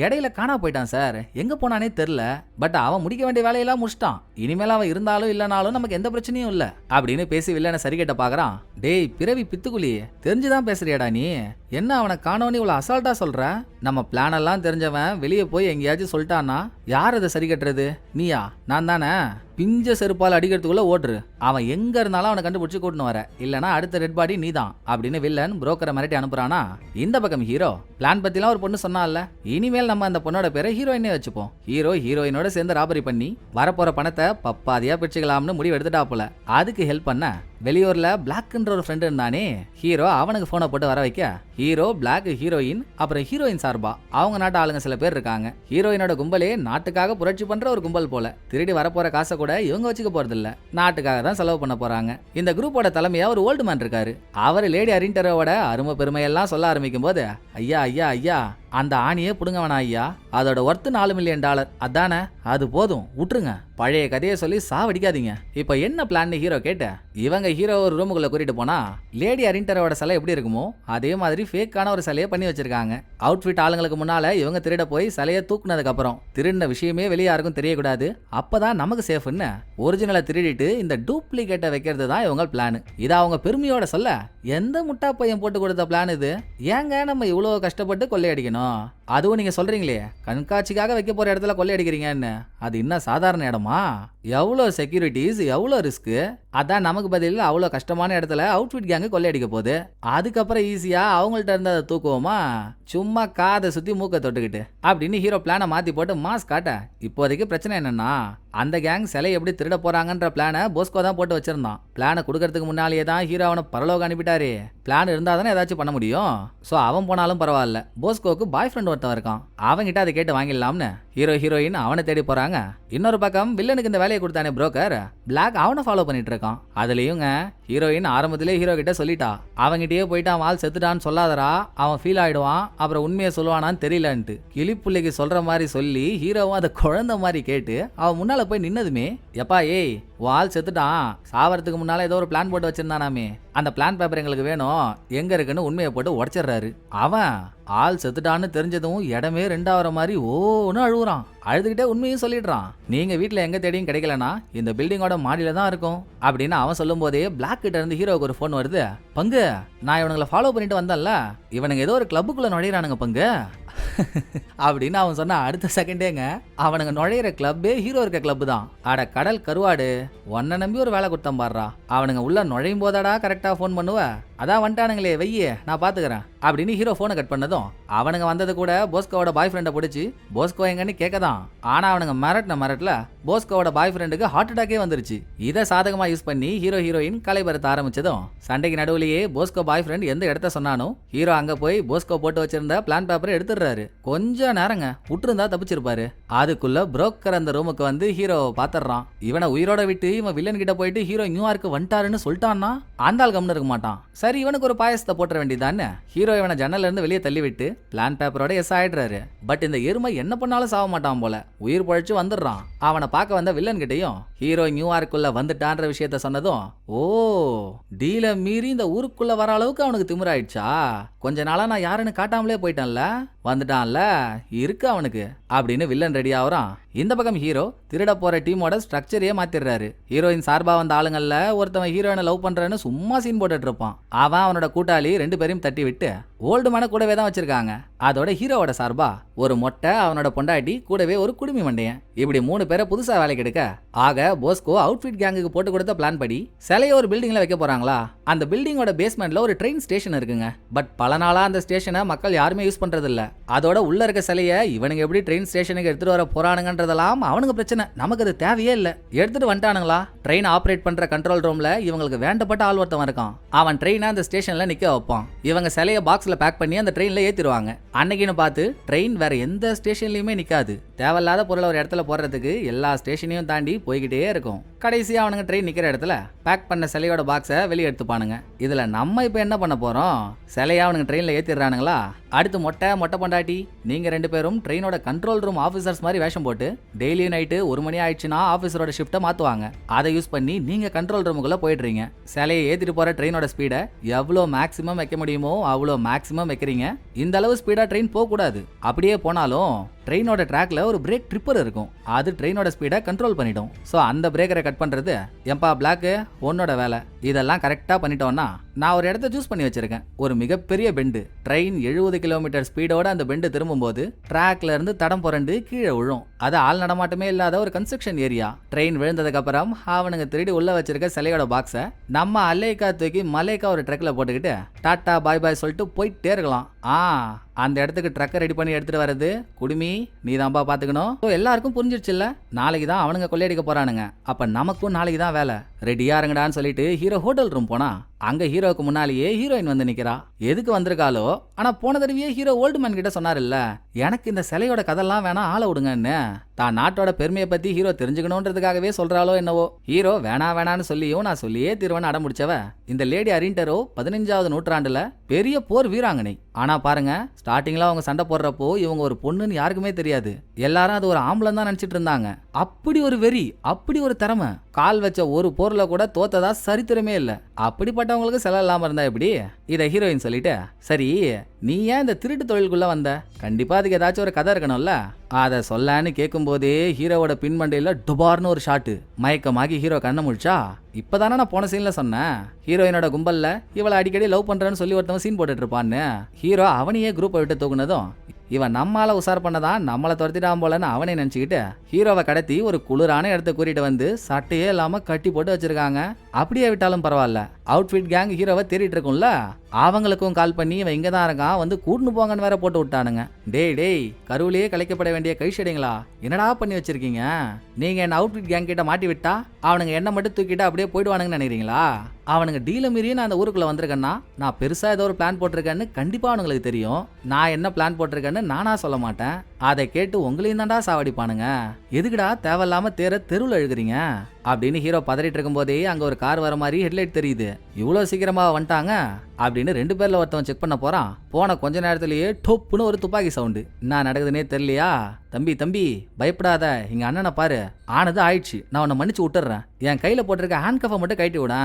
இடையில காணா போயிட்டான் சார், எங்க போனானே தெரியல. பட் அவன் முடிக்க வேண்டிய வேலையெல்லாம் முடிச்சிட்டான். இனிமேல் அவன் இருந்தாலும் இல்லனாலும் நமக்கு எந்த பிரச்சனையும் இல்ல அப்படின்னு பேசி வில்லனை சரி கேட்ட பாக்குறான். டேய் பிறவி பித்துக்குழி, தெரிஞ்சுதான் பேசுறியாடா நீ? என்ன அவனை காணோன்னு இவ்வளவு அசால்ட்டா சொல்ற? நம்ம பிளான் எல்லாம் தெரிஞ்சவன் வெளியே போய் எங்கேயாச்சும் சொல்லிட்டான்னா யார் அதை சரி கட்டுறது? நீயா? நான் தானே. பிஞ்ச செருப்பால் அடிக்கிறதுக்குள்ள ஓட்டுரு. அவன் எங்க இருந்தாலும் அவனை கண்டுபிடிச்சு கூட்டின்னு வர, இல்லனா அடுத்த ரெட் பாடி நீதான் அப்படின்னு வில்லன் புரோக்கரை மிரட்டி அனுப்புறானா. இந்த பக்கம் ஹீரோ பிளான் பத்திலாம் ஒரு பொண்ணு சொன்னால, இனிமேல் நம்ம அந்த பொண்ணோட பேரை ஹீரோயினே வச்சுப்போம். ஹீரோயினோட சேர்ந்து ராபரி பண்ணி வரப்போற பணத்தை பப்பாதியா பிடிச்சிக்கலாம்னு முடிவு எடுத்துட்டாப்புல. அதுக்கு ஹெல்ப் பண்ண வெளியூர்ல பிளாக்ன்ற ஒரு ஃப்ரெண்ட் இருந்தானே, ஹீரோ அவனுக்கு போனை போட்டு வர வைக்க, ஹீரோ, பிளாக், ஹீரோயின், அப்புறம் ஹீரோயின் சார்பா அவங்க நாட்டு ஆளுங்க சில பேர் இருக்காங்க. ஹீரோயினோட கும்பலே நாட்டுக்காக புரட்சி பண்ற ஒரு கும்பல் போல. திருடி வரப்போற காசை கூட இவங்க வச்சுக்க போறது இல்ல, நாட்டுக்காக தான் செலவு பண்ண போறாங்க. இந்த குரூப்போட தலைமையா ஒரு ஓல்டு மேன் இருக்காரு. அவர் லேடி அரிண்டரோட அருமை பெருமையெல்லாம் சொல்ல ஆரம்பிக்கும் போது, ஐயா ஐயா ஐயா, அந்த ஆணியே புடுங்க வேணாம் ஐயா, அதோட ஒர்த்து $4 மில்லியன், அதானே, அது போதும், விட்டுருங்க, பழைய கதையை சொல்லி சாவடிக்காதீங்க. இப்ப என்ன பிளான்னு ஹீரோ கேட்ட. இவங்க ஹீரோ ஒரு ரூமுக்குள்ள கூட்டிட்டு போனா லேடி அரிண்டரோட சிலை எப்படி இருக்குமோ அதே மாதிரி ஃபேக்கான ஒரு சிலையை பண்ணி வச்சிருக்காங்க. அவுட்ஃபிட் ஆளுங்களுக்கு முன்னால இவங்க திருட போய் சிலையை தூக்குனதுக்கு அப்புறம் திருடின விஷயமே வெளியே யாருக்கும் தெரியக்கூடாது, அப்பதான் நமக்கு சேஃப்னு ஒரிஜினலை திருடிட்டு இந்த டூப்ளிகேட்டை வைக்கிறது தான் இவங்க பிளான். இதை அவங்க பெருமையோட சொல்ல, எந்த முட்டா பையன் போட்டு கொடுத்த பிளான் இது, ஏங்க நம்ம இவ்வளவு கஷ்டப்பட்டு கொள்ளையடிக்கணும், அதுவும் நீங்க சொல்றீங்களே கண்காட்சிக்காக வைக்க போற இடத்துல கொள்ளையடிக்கிறீங்கன்னு, அது இன்னும் சாதாரண இடமா, எவ்வளோ செக்யூரிட்டிஸ், எவ்வளோ ரிஸ்க், அதான் நமக்கு பதில் அவ்வளோ கஷ்டமான இடத்துல அவுட்ஃபிட் கேங்கு கொள்ளையடிக்க போகுது, அதுக்கப்புறம் ஈஸியா அவங்கள்ட்ட இருந்து அதை தூக்குவோமா, சும்மா காதை சுத்தி மூக்க தொட்டுக்கிட்டு அப்படின்னு ஹீரோ பிளானை மாத்தி போட்டு மாஸ் காட்ட. இப்போதைக்கு பிரச்சனை என்னன்னா, அந்த கேங் சிலை எப்படி திருட போறாங்கன்ற பிளானை போஸ்கோ தான் போட்டு வச்சிருந்தான். பிளானை கொடுக்கறதுக்கு முன்னாலேயே தான் ஹீரோ அவனை பரலோகம் அனுப்பிட்டாரு. பிளான் இருந்தா தானே ஏதாச்சும் பண்ண முடியும். ஸோ அவன் போனாலும் பரவாயில்ல, போஸ்கோவுக்கு பாய் ஃப்ரெண்ட் ஒருத்தன் இருக்கான், அவன்கிட்ட அதை கேட்டு வாங்கிடலாம்னு ஹீரோயின் அவனை தேடி போறாங்க. இன்னொரு பக்கம் வில்லனுக்கு இந்த வேலையை கொடுத்தானே புரோக்கர் பிளாக், அவனை ஃபாலோ பண்ணிட்டு இருக்கான். அதுலயும் ஹீரோயின் ஆரம்பத்திலே ஹீரோ கிட்ட சொல்லிட்டா, அவங்கிட்டயே போயிட்டு அவன் ஆள் செத்துட்டான்னு சொல்லாதரா, அவன் ஃபீல் ஆயிடுவான், அப்புறம் உண்மையை சொல்லுவானான்னு தெரியலன்ட்டு கிளிப்புள்ளைக்கு சொல்ற மாதிரி சொல்லி ஹீரோவும் அதை குழந்தை மாதிரி கேட்டு அவன் முன்னால போய் நின்னதுமே, எப்பா ஏய் ஆள் செத்துட்டான், சாவறதுக்கு முன்னால ஏதோ ஒரு பிளான் போட்டு வச்சிருந்தானாமே, அந்த பிளான் பேப்பர் எங்களுக்கு வேணும், எங்க இருக்குன்னு உண்மையை போட்டு உடச்சிடுறாரு. அவன் ஆள் செத்துட்டான்னு தெரிஞ்சதும் இடமே ரெண்டாவற மாதிரி ஓன்னு அழுகுறான். அழுதுகிட்டே உண்மையும் சொல்லிடுறான், நீங்க வீட்டுல எங்க தேடியும் கிடைக்கலனா இந்த பில்டிங்கோட மாடியில தான் இருக்கும் அப்படின்னு அவன் சொல்லும் போதே பிளாக் கிட்ட இருந்து ஹீரோவுக்கு ஒரு போன் வருது. பங்கு, நான் இவனுங்களை ஃபாலோ பண்ணிட்டு வந்தேன்ல, இவனுங்க ஏதோ ஒரு கிளப்புக்குள்ள நுழையிறானுங்க பங்கு அப்படின்னு அவன் சொன்ன அடுத்த செகண்டேங்க அவனுங்க நுழையிற கிளப்பே ஹீரோ இருக்க கிளப் தான். அட கடல் கருவாடு, உன்னை நம்பி ஒரு வேலை கொடுத்தம் பாடுறா, அவனுங்க உள்ள நுழையும் போதாடா கரெக்டா போன் பண்ணுவ, அதான் வந்துட்டானுங்களே வையே நான் பாத்துக்கிறேன் அப்படின்னு ஹீரோ போனை கட் பண்ணதும் அவனுங்க வந்தது கூட போஸ்கோவோட பாய் ஃப்ரெண்டை பிடிச்சி போஸ்கோ எங்கன்னு கேட்கதான். ஆனா அவனுங்க மிரட்டல போஸ்கோவோட பாய் ஃப்ரெண்டுக்கு ஹார்ட் அட்டாக்கே வந்துருச்சு. இதை சாதகமா யூஸ் பண்ணி ஹீரோயின் கலைபரத்த ஆரம்பிச்சதும் சண்டைக்கு நடுவுலயே போஸ்கோ பாய் ஃப்ரெண்ட் எந்த இடத்த சொன்னானோ ஹீரோ அங்க போய் போஸ்கோ போட்டு வச்சிருந்த பிளான் பேப்பரை எடுத்துடுறாரு. கொஞ்ச நேரங்க விட்டுருந்தா தப்பிச்சிருப்பாரு. அதுக்குள்ள புரோக்கர் அந்த ரூமுக்கு வந்து ஹீரோ பாத்துறான். இவனை உயிரோட விட்டு இவன் வில்லன் கிட்ட போயிட்டு ஹீரோ நியூயார்க்கு வந்துட்டாருன்னு சொல்லிட்டான்னா அந்த ஆள் கம்னு இருக்க மாட்டான். சரி இவனுக்கு ஒரு பாயசத்தை போட்டுற வேண்டியதான்னு ஹீரோ இவனை ஜன்னல்ல இருந்து வெளியே தள்ளி விட்டு பிளான் பேப்பரோட எஸ் ஆயிடுறாரு. பட் இந்த எருமை என்ன பண்ணாலும் சாவ மாட்டான் போல, உயிர் பழைச்சு வந்துடுறான். அவனை பார்க்க வந்த வில்லன் கிட்டையும் ஹீரோ நியூயார்க்குள்ள வந்துட்டான்ற விஷயத்த சொன்னதும், ஓ டீல மீறி இந்த ஊருக்குள்ள வர அளவுக்கு அவனுக்கு திமிராயிடுச்சா, கொஞ்ச நாளா நான் யாருன்னு காட்டாமலே போயிட்டான்ல, வந்துட்டான்ல இருக்கு அவனுக்கு அப்படின்னு வில்லன் ரெடி ஆகுறான். இந்த பக்கம் ஹீரோ திருட போற டீமோட ஸ்ட்ரக்சரையே மாத்திடுறாரு. ஹீரோயின் சார்பா வந்த ஆளுங்கள்ல ஒருத்தவன் ஹீரோயினை லவ் பண்றேன்னு சும்மா சீன் போட்டுட்டு இருப்பான். அவன் அவனோட கூட்டாளி 2 பேரையும் தட்டி விட்டு ஓல்டு மேன கூடவே தான் வச்சிருக்காங்க. அதோட ஹீரோவோட சார்பா ஒரு மொட்டை, அவனோட பொண்டாட்டி, கூடவே ஒரு குடுமி மண்டையன், இப்படி 3 பேரை புதுசா வேலைக்கு எடுக்க. ஆக போஸ்கோ அவுட்ஃபிட் கேங்குக்கு போட்டு கொடுத்த பிளான் படி சிலையை ஒரு பில்டிங்ல வைக்க போறாங்களா. அந்த பில்டிங்கோட பேஸ்மெண்ட்ல ஒரு ட்ரெயின் ஸ்டேஷன் இருக்குங்க. பட் பல நாளா அந்த ஸ்டேஷனை மக்கள் யாருமே யூஸ் பண்றது இல்ல. அதோட உள்ள இருக்க சிலையை இவனுங்க எப்படி ட்ரெயின் ஸ்டேஷனுக்கு எடுத்துட்டு வர போறானுங்கன்றதெல்லாம் அவனுங்க பிரச்சனை, நமக்கு அது தேவையே இல்ல. எடுத்துட்டு வந்துட்டானுங்களா, ட்ரெயின் ஆப்ரேட் பண்ற கண்ட்ரோல் ரூம்ல இவங்களுக்கு வேண்டப்பட்ட ஆள் ஒருத்தவன் இருக்கான். அவன் ட்ரெயினை அந்த ஸ்டேஷன்ல நிக்க வைப்பான். இவங்க சிலையை பாக்ஸ்ல பேக் பண்ணி அந்த ட்ரெயின்ல ஏத்திடுவாங்க. அன்னைக்குன்னு பார்த்து ட்ரெயின் வேற எந்த ஸ்டேஷன்லயுமே நிக்காது. தேவையில்லாத பொருளை ஒரு இடத்துல போடுறதுக்கு எல்லா ஸ்டேஷனையும் தாண்டி போய்கிட்டே இருக்கும். கடைசியா அவனுங்க ட்ரெயின் நிக்கிற இடத்துல பேக் பண்ண சிலையோட பாக்ஸை வெளியே எடுத்துப்பானுங்க. இதுல நம்ம இப்ப என்ன பண்ண போறோம், சிலையா அவனுங்க ட்ரெயின்ல ஏத்திடுறானுங்களா. அடுத்து மொட்டை பொண்டாட்டி நீங்க 2 பேரும் ட்ரெயினோட கண்ட்ரோல் ரூம் ஆபீசர்ஸ் மாதிரி வேஷம் போட்டு டெய்லி நைட்டு 1 மணி ஆயிடுச்சுன்னா ஆபீசரோட ஷிஃப்ட்டை மாத்துவாங்க. அதை யூஸ் பண்ணி நீங்க கண்ட்ரோல் ரூமுக்குள்ள போயிடுறீங்க. சிலையை ஏத்திட்டு போற ட்ரெயினோட ஸ்பீடை எவ்வளோ மேக்ஸிமம் வைக்க முடியுமோ அவ்வளோ மேக்ஸிமம் வைக்கிறீங்க. இந்த அளவு ஸ்பீடா ட்ரெயின் போக கூடாது. அப்படியே போனாலும் ட்ரெயினோட ட்ராக்ல ஒரு பிரேக் ட்ரிப்பர் இருக்கும். அது ட்ரெயினோட ஸ்பீடை கண்ட்ரோல் பண்ணிடும். ஸோ அந்த பிரேக்கரை கட் பண்றது எம்பா பிளாக்கு உன்னோட வேலை. இதெல்லாம் கரெக்டா பண்ணிட்டோம்னா நான் ஒரு இடத்த சூஸ் பண்ணி வச்சிருக்கேன். ஒரு மிகப்பெரிய பெண்டு. ட்ரெயின் 70 கிலோமீட்டர் ஸ்பீடோட அந்த பெண்டு திரும்பும்போது ட்ராக்ல இருந்து தடம் புரண்டு கீழே விழும். அது ஆள் நடமாட்டமே இல்லாத ஒரு கன்ஸ்ட்ரக்ஷன் ஏரியா. ட்ரெயின் விழுந்ததுக்கு அப்புறம் அவனுங்க திருடி உள்ள வச்சிருக்க சிலையோட பாக்ஸை நம்ம அல்லைக்கா தூக்கி மலைக்கா ஒரு ட்ரக்ல போட்டுக்கிட்டு டாட்டா பாய் பாய் சொல்லிட்டு போயிட்டே இருக்கலாம். அந்த இடத்துக்கு ட்ரக்கை ரெடி பண்ணி எடுத்துட்டு வர்றது குடுமி நீ தான்பா பாத்துக்கணும். எல்லாருக்கும் புரிஞ்சிருச்சு இல்ல, நாளைக்கு தான் அவனுங்க கொள்ளையடிக்க போறானுங்க. அப்ப நமக்கும் நாளைக்கு தான் வேலை. ரெடியா இருங்கடான்னு சொல்லிட்டு ஹீரோ ஹோட்டல் ரூம் போனா அங்க ஹீரோக்கு முன்னாலேயே ஹீரோயின் வந்து நிக்கிறா. எதுக்கு வந்திருக்காளோ, ஆனா போன தடவையே ஹீரோ ஓல்டு மேன் கிட்ட சொன்னார்ல, எனக்கு இந்த சிலையோட கதெல்லாம் வேணா ஆள விடுங்கன்னு. தான் நாட்டோட பெருமையை பத்தி ஹீரோ தெரிஞ்சுக்கணும்ன்றதுக்காகவே சொல்றாளோ என்னவோ. ஹீரோ வேணான்னு சொல்லியும் நான் சொல்லியே தீர்வன் அடம் முடிச்சவ இந்த லேடி அரிண்டரோ 15வது நூற்றாண்டுல பெரிய போர் வீராங்கனை. ஆனா பாருங்க, ஸ்டார்டிங்ல அவங்க சண்டை போடுறப்போ இவங்க ஒரு பொண்ணுன்னு யாருக்குமே தெரியாது. எல்லாரும் அது ஒரு ஆம்பளம் தான் நினைச்சிட்டு இருந்தாங்க. அப்படி ஒரு வெறி, அப்படி ஒரு திறமை. கால் வச்ச ஒரு போர்ல கூட தோத்ததா சரித்திரமே இல்ல. அப்படிப்பட்டவங்களுக்கு செலவு இல்லாம இருந்தா எப்படி? இத ஹீரோயின் சொல்லிட்டு, சரி நீ ஏன் இந்த திருட்டு தொழிலுக்குள்ள வந்த? கண்டிப்பா அதுக்கு ஏதாச்சும் ஒரு கதை இருக்கணும்ல. அத சொல்லன்னு கேட்கும் போதே ஹீரோவோட பின்மண்டையில டுபார்னு ஒரு ஷாட்டு. மயக்கமாகி ஹீரோ கண்ணை முழிச்சா, இப்பதானே நான் போன சீன்ல சொன்னேன் ஹீரோயினோட கும்பல்ல இவளை அடிக்கடி லவ் பண்றேன்னு சொல்லி ஒருத்தவன் சீன் போட்டுட்டு இருப்பான்னு. ஹீரோ அவனையே குரூப்பை விட்டு தூக்குனதும் இவன் நம்மால உசார் பண்ணதான் நம்மளை துரத்திட்டான் போலன்னு அவனே நினைச்சுக்கிட்டு ஹீரோவை கடத்தி ஒரு குளிரான இடத்த கூட்டிட்டு வந்து சட்டையே இல்லாம கட்டி போட்டு வச்சிருக்காங்க. அப்படியே விட்டாலும் பரவாயில்ல, அவுட்ஃபிட் கேங் ஹீரோவை தேடிட்டு இருக்கும்ல, அவங்களுக்கும் கால் பண்ணி இவன் இங்க தான் இருக்கான், வந்து கூட்டுன்னு போங்கன்னு வேற போட்டு விட்டானுங்க. டேய் கருவிலேயே கலைக்கப்பட வேண்டிய கைஷடிங்களா, என்னடா பண்ணி வச்சிருக்கீங்க? நீங்க என்ன அவுட்ஃபிட் கேங் கிட்ட மாட்டி விட்டா அவனுங்க என்ன மட்டும் தூக்கிட்டு அப்படியே போயிடுவானுங்கன்னு நினைக்கிறீங்களா? அவனுங்க டீல மீறியே நான் அந்த ஊருக்குள்ள வந்திருக்கேன்னா நான் பெருசா ஏதோ ஒரு பிளான் போட்டிருக்கேன்னு கண்டிப்பா அவனுங்களுக்கு தெரியும். நான் என்ன பிளான் போட்டிருக்கேன்னு நானா சொல்ல மாட்டேன். அதை கேட்டு உங்களையும் தாண்டா சாவடிப்பானுங்க. எதுக்குடா தேவையில்லாம தெருவில் எழுதுறீங்க அப்படின்னு ஹீரோ பதறிட்டு இருக்கும் போதே அங்க ஒரு கார் வர மாதிரி ஹெட்லைட் தெரியுது. இவ்வளவு சீக்கிரமா வந்துட்டாங்க அப்படின்னு 2 பேர்ல ஒருத்தவன் செக் பண்ண போறான். போன கொஞ்ச நேரத்திலேயே டொப்புன்னு ஒரு துப்பாக்கி சவுண்டு. என்ன நடக்குதுன்னே தெரியலையா? தம்பி பயப்படாத, எங்க அண்ணனை பாரு, ஆனது ஆயிடுச்சு, நான் உன்னை மன்னிச்சு விட்டுறேன். என் கையில போட்டிருக்க ஹேண்ட் கஃபை மட்டும் கட்டி விட,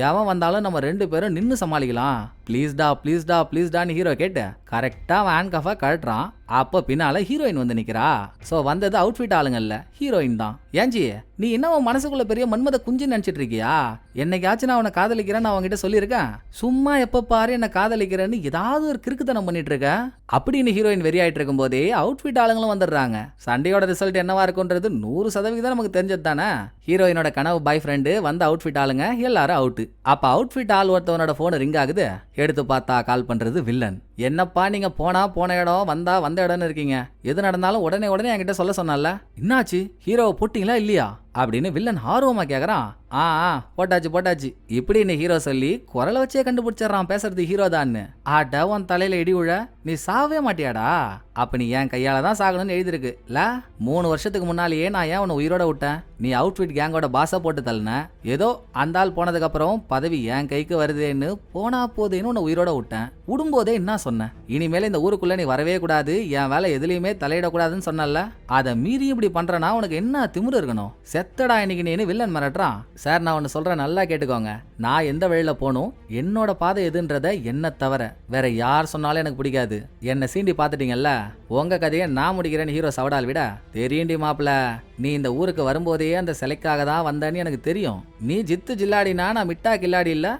எவன் வந்தாலும் நம்ம 2 பேரும் நின்று சமாளிக்கலாம். ப்ளீஸ்டான்னு ஹீரோ கேட்டு கரெக்டா அவன் ஹேண்ட் கஃபை கழட்டுறான். அப்போ பின்னால ஹீரோயின் வந்து நிக்கிறா. சோ வந்தது அவுட்ஃபிட் ஆளுங்கல்ல, ஹீரோயின் தான். ஏஞ்சி நீ என்ன உன் மனசுக்குள்ள பெரிய மன்மத குஞ்சுன்னு நினைச்சிட்டு இருக்கியா? என்னைக்காச்சும் நான் அவனை காதலிக்கிறேன்னு அவன்கிட்ட சொல்லியிருக்கேன்? சும்மா எப்ப பாரு என்ன காதலிக்கிறேன்னு ஏதாவது ஒரு கிறுக்குத்தனம் பண்ணிட்டு இருக்க அப்படின்னு ஹீரோயின் வெறி ஆயிட்டு இருக்கும் போதே அவுட்ஃபிட் ஆளுங்களும் வந்துடுறாங்க. சண்டையோட ரிசல்ட் என்னவா இருக்குன்றது 100% நமக்கு தெரிஞ்சது தானே. ஹீரோயினோட கனவு பாய் ஃப்ரெண்டு வந்த அவுட்ஃபிட் ஆளுங்க எல்லாரும் அவுட். அப்ப அவுட்ஃபிட் ஆள் ஒருத்தவனோட போன் ரிங் ஆகுது. எடுத்து பார்த்தா கால் பண்றது வில்லன். என்னப்பா நீங்க போன இடம் வந்த இடம்னு இருக்கீங்க, எது நடந்தாலும் உடனே என்கிட்ட சொல்ல சொன்னால, என்னாச்சு ஹீரோவை போட்டீங்களா இல்லையா அப்படின்னு வில்லன் ஆர்வமா கேக்குறான். போட்டாச்சு இப்படின்னு ஹீரோ சொல்லி குரலை வச்சே கண்டுபிடிச்சிடறான் பேசுறது ஹீரோ தான்னு. ஆட்ட உன் தலையில இடி உழ, நீ சாவே மாட்டியாடா? அப்ப நீ என் கையால தான் சாகணும்னு எழுதிருக்கு இல்ல? 3 வருஷத்துக்கு முன்னாலேயே நான் ஏன் உன்னை உயிரோட விட்டேன்? நீ அவுட்ஃபிட் கேங்கோட பாச போட்டு தள்ளின. ஏதோ அந்த ஆள் போனதுக்கு அப்புறம் பதவி என் கைக்கு வருதேன்னு போனா போதேன்னு உன்னை உயிரோட விட்டேன். விடும்போதே என்ன சொன்னேன்? இனிமேல இந்த ஊருக்குள்ள நீ வரவே கூடாது, என் வேலை எதுலயுமே தலையிடக்கூடாதுன்னு சொன்னல. அதை மீறி இப்படி பண்றனா உனக்கு என்ன திமிரு இருக்கணும்? செத்தடா இன்னைக்கு நீ வில்லன் மிரட்டுறான். சார் நான் ஒன்னு சொல்றேன், நல்லா கேட்டுக்கோங்க. நான் எந்த வழியில போகணும், என்னோட பாதை எதுன்றத என்ன தவிர வேற யார் சொன்னாலும் எனக்கு பிடிக்காது. என்ன சீண்டி பாத்துட்டீங்கல்ல, உங்க கதையை நான் முடிக்கிறேன்னு ஹீரோ சவடால் விட, தெரியுண்டி மாப்பிள, நீ இந்த ஊருக்கு வரும்போதே அந்த சிலைக்காக தான் வந்தேன்னு எனக்கு தெரியும். நீ ஜித்து ஜில்லாடினா நான் மிட்டா கில்லாடி இல்ல.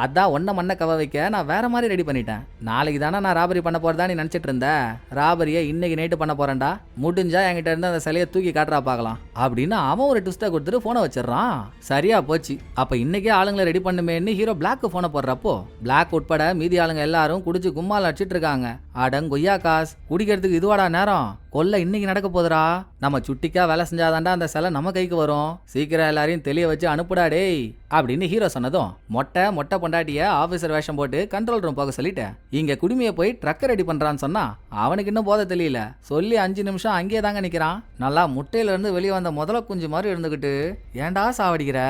அதான் ஒன்ன மண்ணை கவ வைக்க நான் வேற மாதிரி ரெடி பண்ணிட்டேன். நாளைக்கு தானே நான் ராபரி பண்ண போறதா நீ நினைச்சிட்டு இருந்த. ராபரியை இன்னைக்கு நைட்டு பண்ண போறேன்டா. முடிஞ்சா என்கிட்ட இருந்து அந்த சிலையை தூக்கி காட்டுறா பார்க்கலாம் அப்படின்னு அவன் ஒரு ட்விஸ்டை கொடுத்துட்டு போனை வச்சிடறான். சரியா போச்சு. அப்ப இன்னைக்கே ஆளுங்களை ரெடி பண்ணுமேன்னு ஹீரோ பிளாக்கு போனை போடுறப்போ பிளாக் உட்பட மீதி ஆளுங்க எல்லாரும் குடிச்சு கும்மால் அடிச்சிட்டு இருக்காங்க. அடங்கொய்யா காஸ், குடிக்கிறதுக்கு இதுவாடா நேரம்? கொல்ல இன்னைக்கு நடக்க போதுரா. நம்ம சுட்டிக்கா வேலை செஞ்சாதாண்டா அந்த சிலை நம்ம கைக்கு வரும். சீக்கிரம் எல்லாரையும் தெளிய வச்சு அனுப்புடா டேய் அப்படின்னு ஹீரோ சொன்னதும் மொட்டை பொண்டாட்டிய ஆபீசர் வேஷம் போட்டு கண்ட்ரோல் ரூம் போக சொல்லிட்டு இங்க குடுமையை போய் ட்ரக்க ரெடி பண்றான்னு சொன்னா அவனுக்கு இன்னும் போத தெரியல. சொல்லி 5 நிமிஷம் அங்கேயே தாங்க நிக்கிறான். நல்லா முட்டையில இருந்து வெளியே வந்த முதல குஞ்சு மாதிரி இருந்துகிட்டு, ஏன்டா சாவடிக்கிற,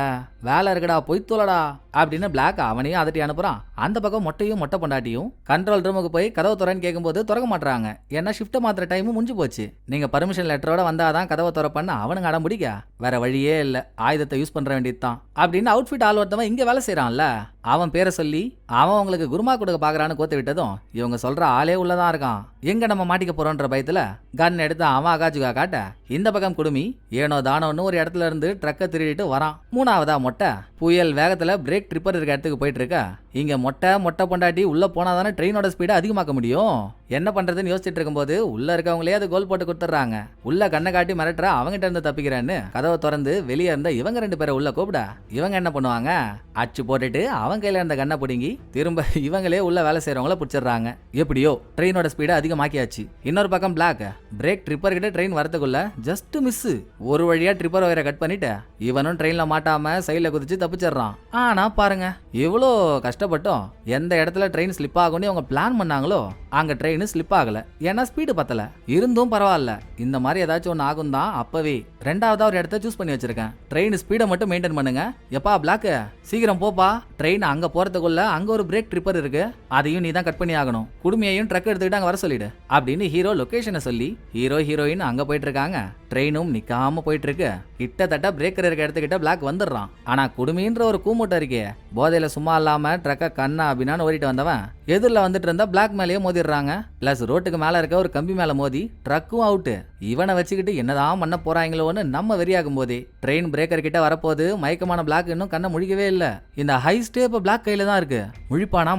வேலை இருக்குடா போய் தோலடா அப்படின்னு பிளாக் அவனையும் அதட்டி அனுப்புறான். அந்த பக்கம் மொட்டை பொண்டாட்டியும் கண்ட்ரோல் ரூமுக்கு போய் கதவை துறன்னு கேட்கும்போது திறக்க மாட்டாங்க. ஏன்னா ஷிஃப்ட் மாத்திர டைமும் முடிஞ்சு போச்சு. நீங்க பர்மிஷன் லெட்டரோட வந்தாதான் கதவை திறப்பன்னு அவனுங்க அடம் பிடிக்க, வேற வழியே இல்ல, ஆயுதத்தை யூஸ் பண்ற வேண்டியதுதான் அப்படின்னு அவுட்ஃபிட் ஆள் ஒருத்தவன் இங்க வேலை செய்யறான்ல, அவன் பேரை சொல்லி அவன் உங்களுக்கு குருமா கொடுக்க பாக்குறான்னு கோத்து விட்டதும் இவங்க சொல்ற ஆளே உள்ளதான் இருக்கான். எங்க நம்ம மாட்டிக்க போறோன்ற பயத்துல கன் எடுத்து அவன் அகாச்சுக்கா காட்ட, இந்த பக்கம் குடுமி ஏனோ தானோன்னு ஒரு இடத்துல இருந்து ட்ரக்கை திருடிட்டு வரான். 3ஆவதா மொட்டை புயல் வேகத்துல பிரேக் ட்ரிப்பர் இருக்க இடத்துக்கு போயிட்டு இருக்க. இங்க மொட்டை பொண்டாட்டி உள்ள போனாதானே ட்ரெயினோட ஸ்பீடை அதிகமாக்க முடியும். என்ன பண்றதுன்னு யோசிச்சுட்டு இருக்கும்போது உள்ள இருக்கவங்களே அது கோல் போட்டு கொடுத்துறாங்க. உள்ள கண்ணை காட்டி மிரட்டுற அவங்கிட்ட இருந்து தப்பிக்கிறேன்னு கதவை திறந்து வெளியே இருந்த இவங்க 2 பேரை உள்ள கூப்பிட இவங்க என்ன பண்ணுவாங்க, அச்சு போட்டுட்டு அவன் கையில இருந்த கண்ணை பிடுங்கி திரும்ப இவங்களே உள்ள வேலை செய்யறவங்கள பிடிச்சிடுறாங்க. எப்படியோ ட்ரெயினோட ஸ்பீடை அதிகமாக்கியாச்சு. இன்னொரு பக்கம் பிளாக் பிரேக் ட்ரிப்பர் கிட்ட ட்ரெயின் வரதுக்குள்ள ஜஸ்ட் மிஸ் ஒரு வழியா ட்ரிப்பர் வயரை கட் பண்ணிட்டு இவனும் ட்ரெயின்ல மாட்டாம சைட்ல குதிச்சு தப்பிச்சிடறான். ஆனா பாருங்க, எவ்வளோ கஷ்டப்பட்டோம். எந்த இடத்துல ட்ரெயின் ஸ்லிப் ஆகும்னு அவங்க பிளான் பண்ணாங்களோ அங்க ட்ரெயின் ஸ்லிப் ஆகல. ஏன்னா ஸ்பீடு பத்தல. இருந்தும் பரவாயில்ல, இந்த மாதிரி ஏதாச்சும் ஒன்று ஆகும் தான் அப்பவே 2ஆவதா ஒரு இடத்த சூஸ் பண்ணி வச்சிருக்கேன். ட்ரெயின் ஸ்பீடை மட்டும் மெயின்டைன் பண்ணுங்க. எப்பா பிளாக் சீக்கிரம் போப்பா, ட்ரெயின் ட்ரெயின் அங்க போறதுக்குள்ள அங்க ஒரு பிரேக் ட்ரிப்பர் இருக்கு, அதையும் நீ தான் கட் பண்ணி ஆகணும். குடுமையையும் ட்ரக் எடுத்துக்கிட்டு அங்க வர சொல்லிடு அப்படின்னு ஹீரோ லொகேஷனை சொல்லி ஹீரோ ஹீரோயின் அங்க போயிட்டு இருக்காங்க. ட்ரெயினும் நிக்காம போயிட்டு இருக்கு. கிட்டத்தட்ட பிரேக்கர் இருக்க இடத்துக்கிட்ட பிளாக் வந்துடுறான். ஆனா குடுமின்ற ஒரு கூமுட்டை இருக்கே, போதையில சும்மா இல்லாம ட்ரக்க கண்ணா அப்படின்னான்னு ஓடிட்டு வந்தவன் எதிரில் வந்துட்டு இருந்தா பிளாக் மேலேயே மோதிடுறாங்க. பிளஸ் ரோட்டுக்கு மேல இருக்க ஒரு கம்பி மேல மோதி ட்ரக்கும் அவுட்டு. இவனை வச்சுக்கிட்டு என்னதான் பண்ண போறாங்களோன்னு நம்ம வெறியாகும் போதே ட்ரெயின் பிரேக்கர் கிட்ட வரப்போது மயக்கமான பிளாக் இன்னும் கண்ணை முழிக்கவே இல்ல. இந்த ஹைஸ்டே இப்ப பிளாக் கையில தான் இருக்கு. முழிப்பானா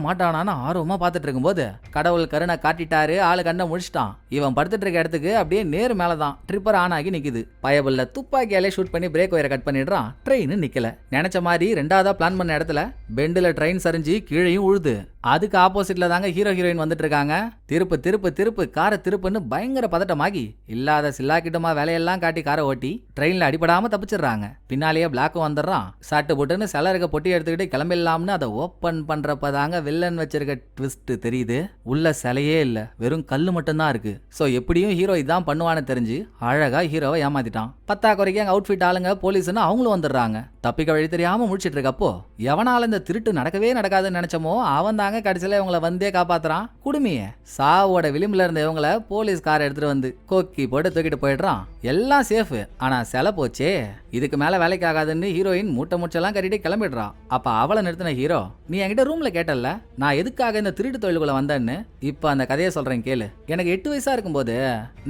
மாட்டானான்னு ஆர்வமா பாத்துட்டு இருக்கும்போது கடவுள் கருணை காட்டிட்டாரு, ஆளு கண்ணை முழிச்சிட்டான். இவன் படுத்துட்டு இருக்க இடத்துக்கு அப்படியே நேர் மேலதான் ட்ரிப்பர் ஆன் ஆகி நிக்குது. பயபுள்ள துப்பாக்கியாலே ஷூட் பண்ணி பிரேக் ஒயரை கட் பண்ணிடுறான். ட்ரெயின் நிக்கல. நினைச்ச மாதிரி ரெண்டாவதா பிளான் பண்ண இடத்துல பெண்டில் ட்ரெயின் சரிஞ்சு கீழையும் உழுது. அதுக்கு ஆப்போசிட்ல தாங்க ஹீரோ ஹீரோயின் வந்துட்டு இருக்காங்க. திருப்பு காரை திருப்புன்னு பயங்கர பதட்டமாகி இல்லாத சில்லாக்கிட்டமா வேலையெல்லாம் காட்டி காரை ஓட்டி ட்ரெயின்ல அடிபடாம தப்பிச்சிடுறாங்க. பின்னாலேயே பிளாக்கும் வந்துடுறான். சாட்டு போட்டுன்னு சில இருக்க பொட்டி எடுத்துக்கிட்டு கிளம்பிடலாம்னு அதை ஓப்பன் பண்றப்பதாங்க வில்லன் வச்சிருக்க ட்விஸ்ட் தெரியுது. உள்ள சிலையே இல்ல, வெறும் கல்லு மட்டும்தான் இருக்கு. சோ எப்படியும் ஹீரோ இதான் பண்ணுவான்னு தெரிஞ்சு அழகா ஹீரோவை ஏமாத்திட்டான். பத்தாக்குறைக்கு அங்க அவுட்ஃபிட் ஆளுங்க போலீஸ்னு அவங்களும் வந்துடுறாங்க. தப்பிக்க வழி தெரியாம முடிச்சிட்டு இருக்கப்போ எவனால இந்த திருட்டு நடக்கவே நடக்காதுன்னு நினைச்சமோ அவன் தாங்க கடைசியில இவங்களை வந்தே காப்பாத்துறான். குடுமிய சாவோட விளிம்புல இருந்த இவங்களை போலீஸ் கார் எடுத்துட்டு வந்து கொக்கி போட்டு தூக்கிட்டு போயிடுறான். எல்லாம் சேஃப். ஆனா செல போச்சே, இதுக்கு மேல வேலைக்கு ஆகாதுன்னு ஹீரோயின் மூட்டை முச்செல்லாம் கட்டிட்டு கிளம்பிடுறான். அப்ப அவளை நிறுத்தின ஹீரோ, நீ என்கிட்ட ரூம்ல கேட்டல நான் எதுக்காக இந்த திருட்டு தொழிலுக்குள்ள வந்தேன்னு, இப்ப அந்த கதையை சொல்றேன் கேளு. எனக்கு 8 வயசா இருக்கும்போது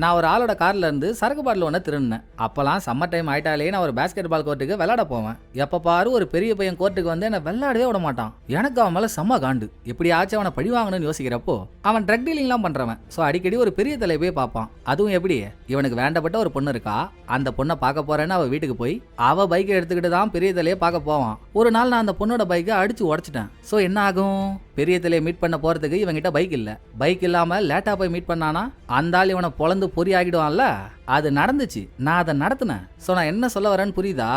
நான் ஒரு ஆளோட கார்ல இருந்து சரக்கு பாட்டில் ஒன்று திருடினேன். அப்பெல்லாம் சம்மர் டைம் ஆயிட்டாலே நான் ஒரு பேஸ்கெட் பால் கோர்ட்டுக்கு விளையாட போவேன். எப்ப பாரு ஒரு பெரிய பையன் கோர்ட்டுக்கு வந்து என்ன விளையாடவே விட மாட்டான். எனக்கு அவன் மேல செம்ம காண்டு. எப்படியாச்சும் அவனை பழி வாங்கணும்னு யோசிக்கிறப்போ அவன் ட்ரக் டீலிங்லாம் பண்றவன். ஸோ அடிக்கடி ஒரு பெரிய தலை போய் பார்ப்பான். அதுவும் எப்படி, இவனுக்கு வேண்டப்பட்ட ஒரு பொண்ணு இருக்கா, அந்த பொண்ணை பார்க்க போறேன்னு அவ வீட்டுக்கு போய் அவ பைக்கை எடுத்துக்கிட்டு தான் பெரிய தலையை பார்க்க போவான். ஒரு நாள் நான் அந்த பொண்ணோட பைக்கை அடிச்சு உடச்சிட்டேன். ஸோ என்ன ஆகும், பெரிய தலையை மீட் பண்ண போறதுக்கு இவங்கிட்ட பைக் இல்ல. பைக் இல்லாம லேட்டா போய் மீட் பண்ணானா அந்த ஆள் இவனை பொழந்து பொறி ஆகிடுவான்ல. அது நடந்துச்சு, நான் அதை நடத்தினேன். ஸோ நான் என்ன சொல்ல வரேன்னு புரியுதா?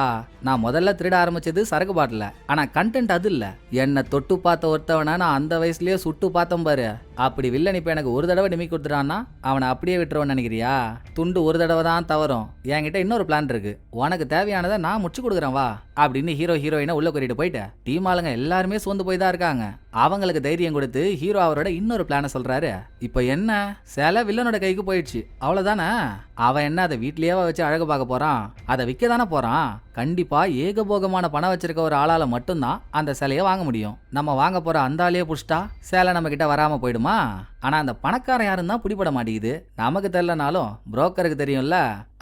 நான் முதல்ல திருட ஆரம்பிச்சது சரக்கு பாட்டில, ஆனா கண்டென்ட் அது இல்ல. என்னை தொட்டு பார்த்த ஒருத்தவனை நான் அந்த வயசுலயே சுட்டு பார்த்தேன் பாரு. அப்படி வில்லன் இப்ப எனக்கு ஒரு தடவை நிமி கொடுத்துட்டான்னா அவனை அப்படியே விட்டுருவோன்னு நினைக்கிறியா? துண்டு ஒரு தடவை தான் தவறும். என்கிட்ட இன்னொரு பிளான் இருக்கு, உனக்கு தேவையானதை நான் முடிச்சு கொடுக்குறேன் வா அப்படின்னு ஹீரோ ஹீரோயினை உள்ள கூட்டிட்டு போயிட்டு டீம் ஆளுங்க எல்லாருமே சோர்ந்து போய் தான் இருக்காங்க. அவங்களுக்கு தைரியம் கொடுத்து ஹீரோ அவரோட இன்னொரு பிளான சொல்றாரு. இப்போ என்ன, சில வில்லனோட கைக்கு போயிடுச்சு அவ்வளவுதானே. அவன் என்ன அதை வீட்லயே வச்சு அழகு பார்க்க போறான், அதை விற்க தானே போறான். கண்டிப்பா ஏகபோகமான பணம் வச்சிருக்க ஒரு ஆளால மட்டும்தான் அந்த சிலையை வாங்க முடியும். நம்ம வாங்க போற அந்த ஆளையே புடிச்சிட்டா சேலை நம்ம கிட்ட வராம போயிடுமா? ஆனா அந்த பணக்காரன் யாருன்னு தான் பிடிபட மாட்டேங்குது. நமக்கு தெரியலனாலும் புரோக்கருக்கு தெரியும்ல,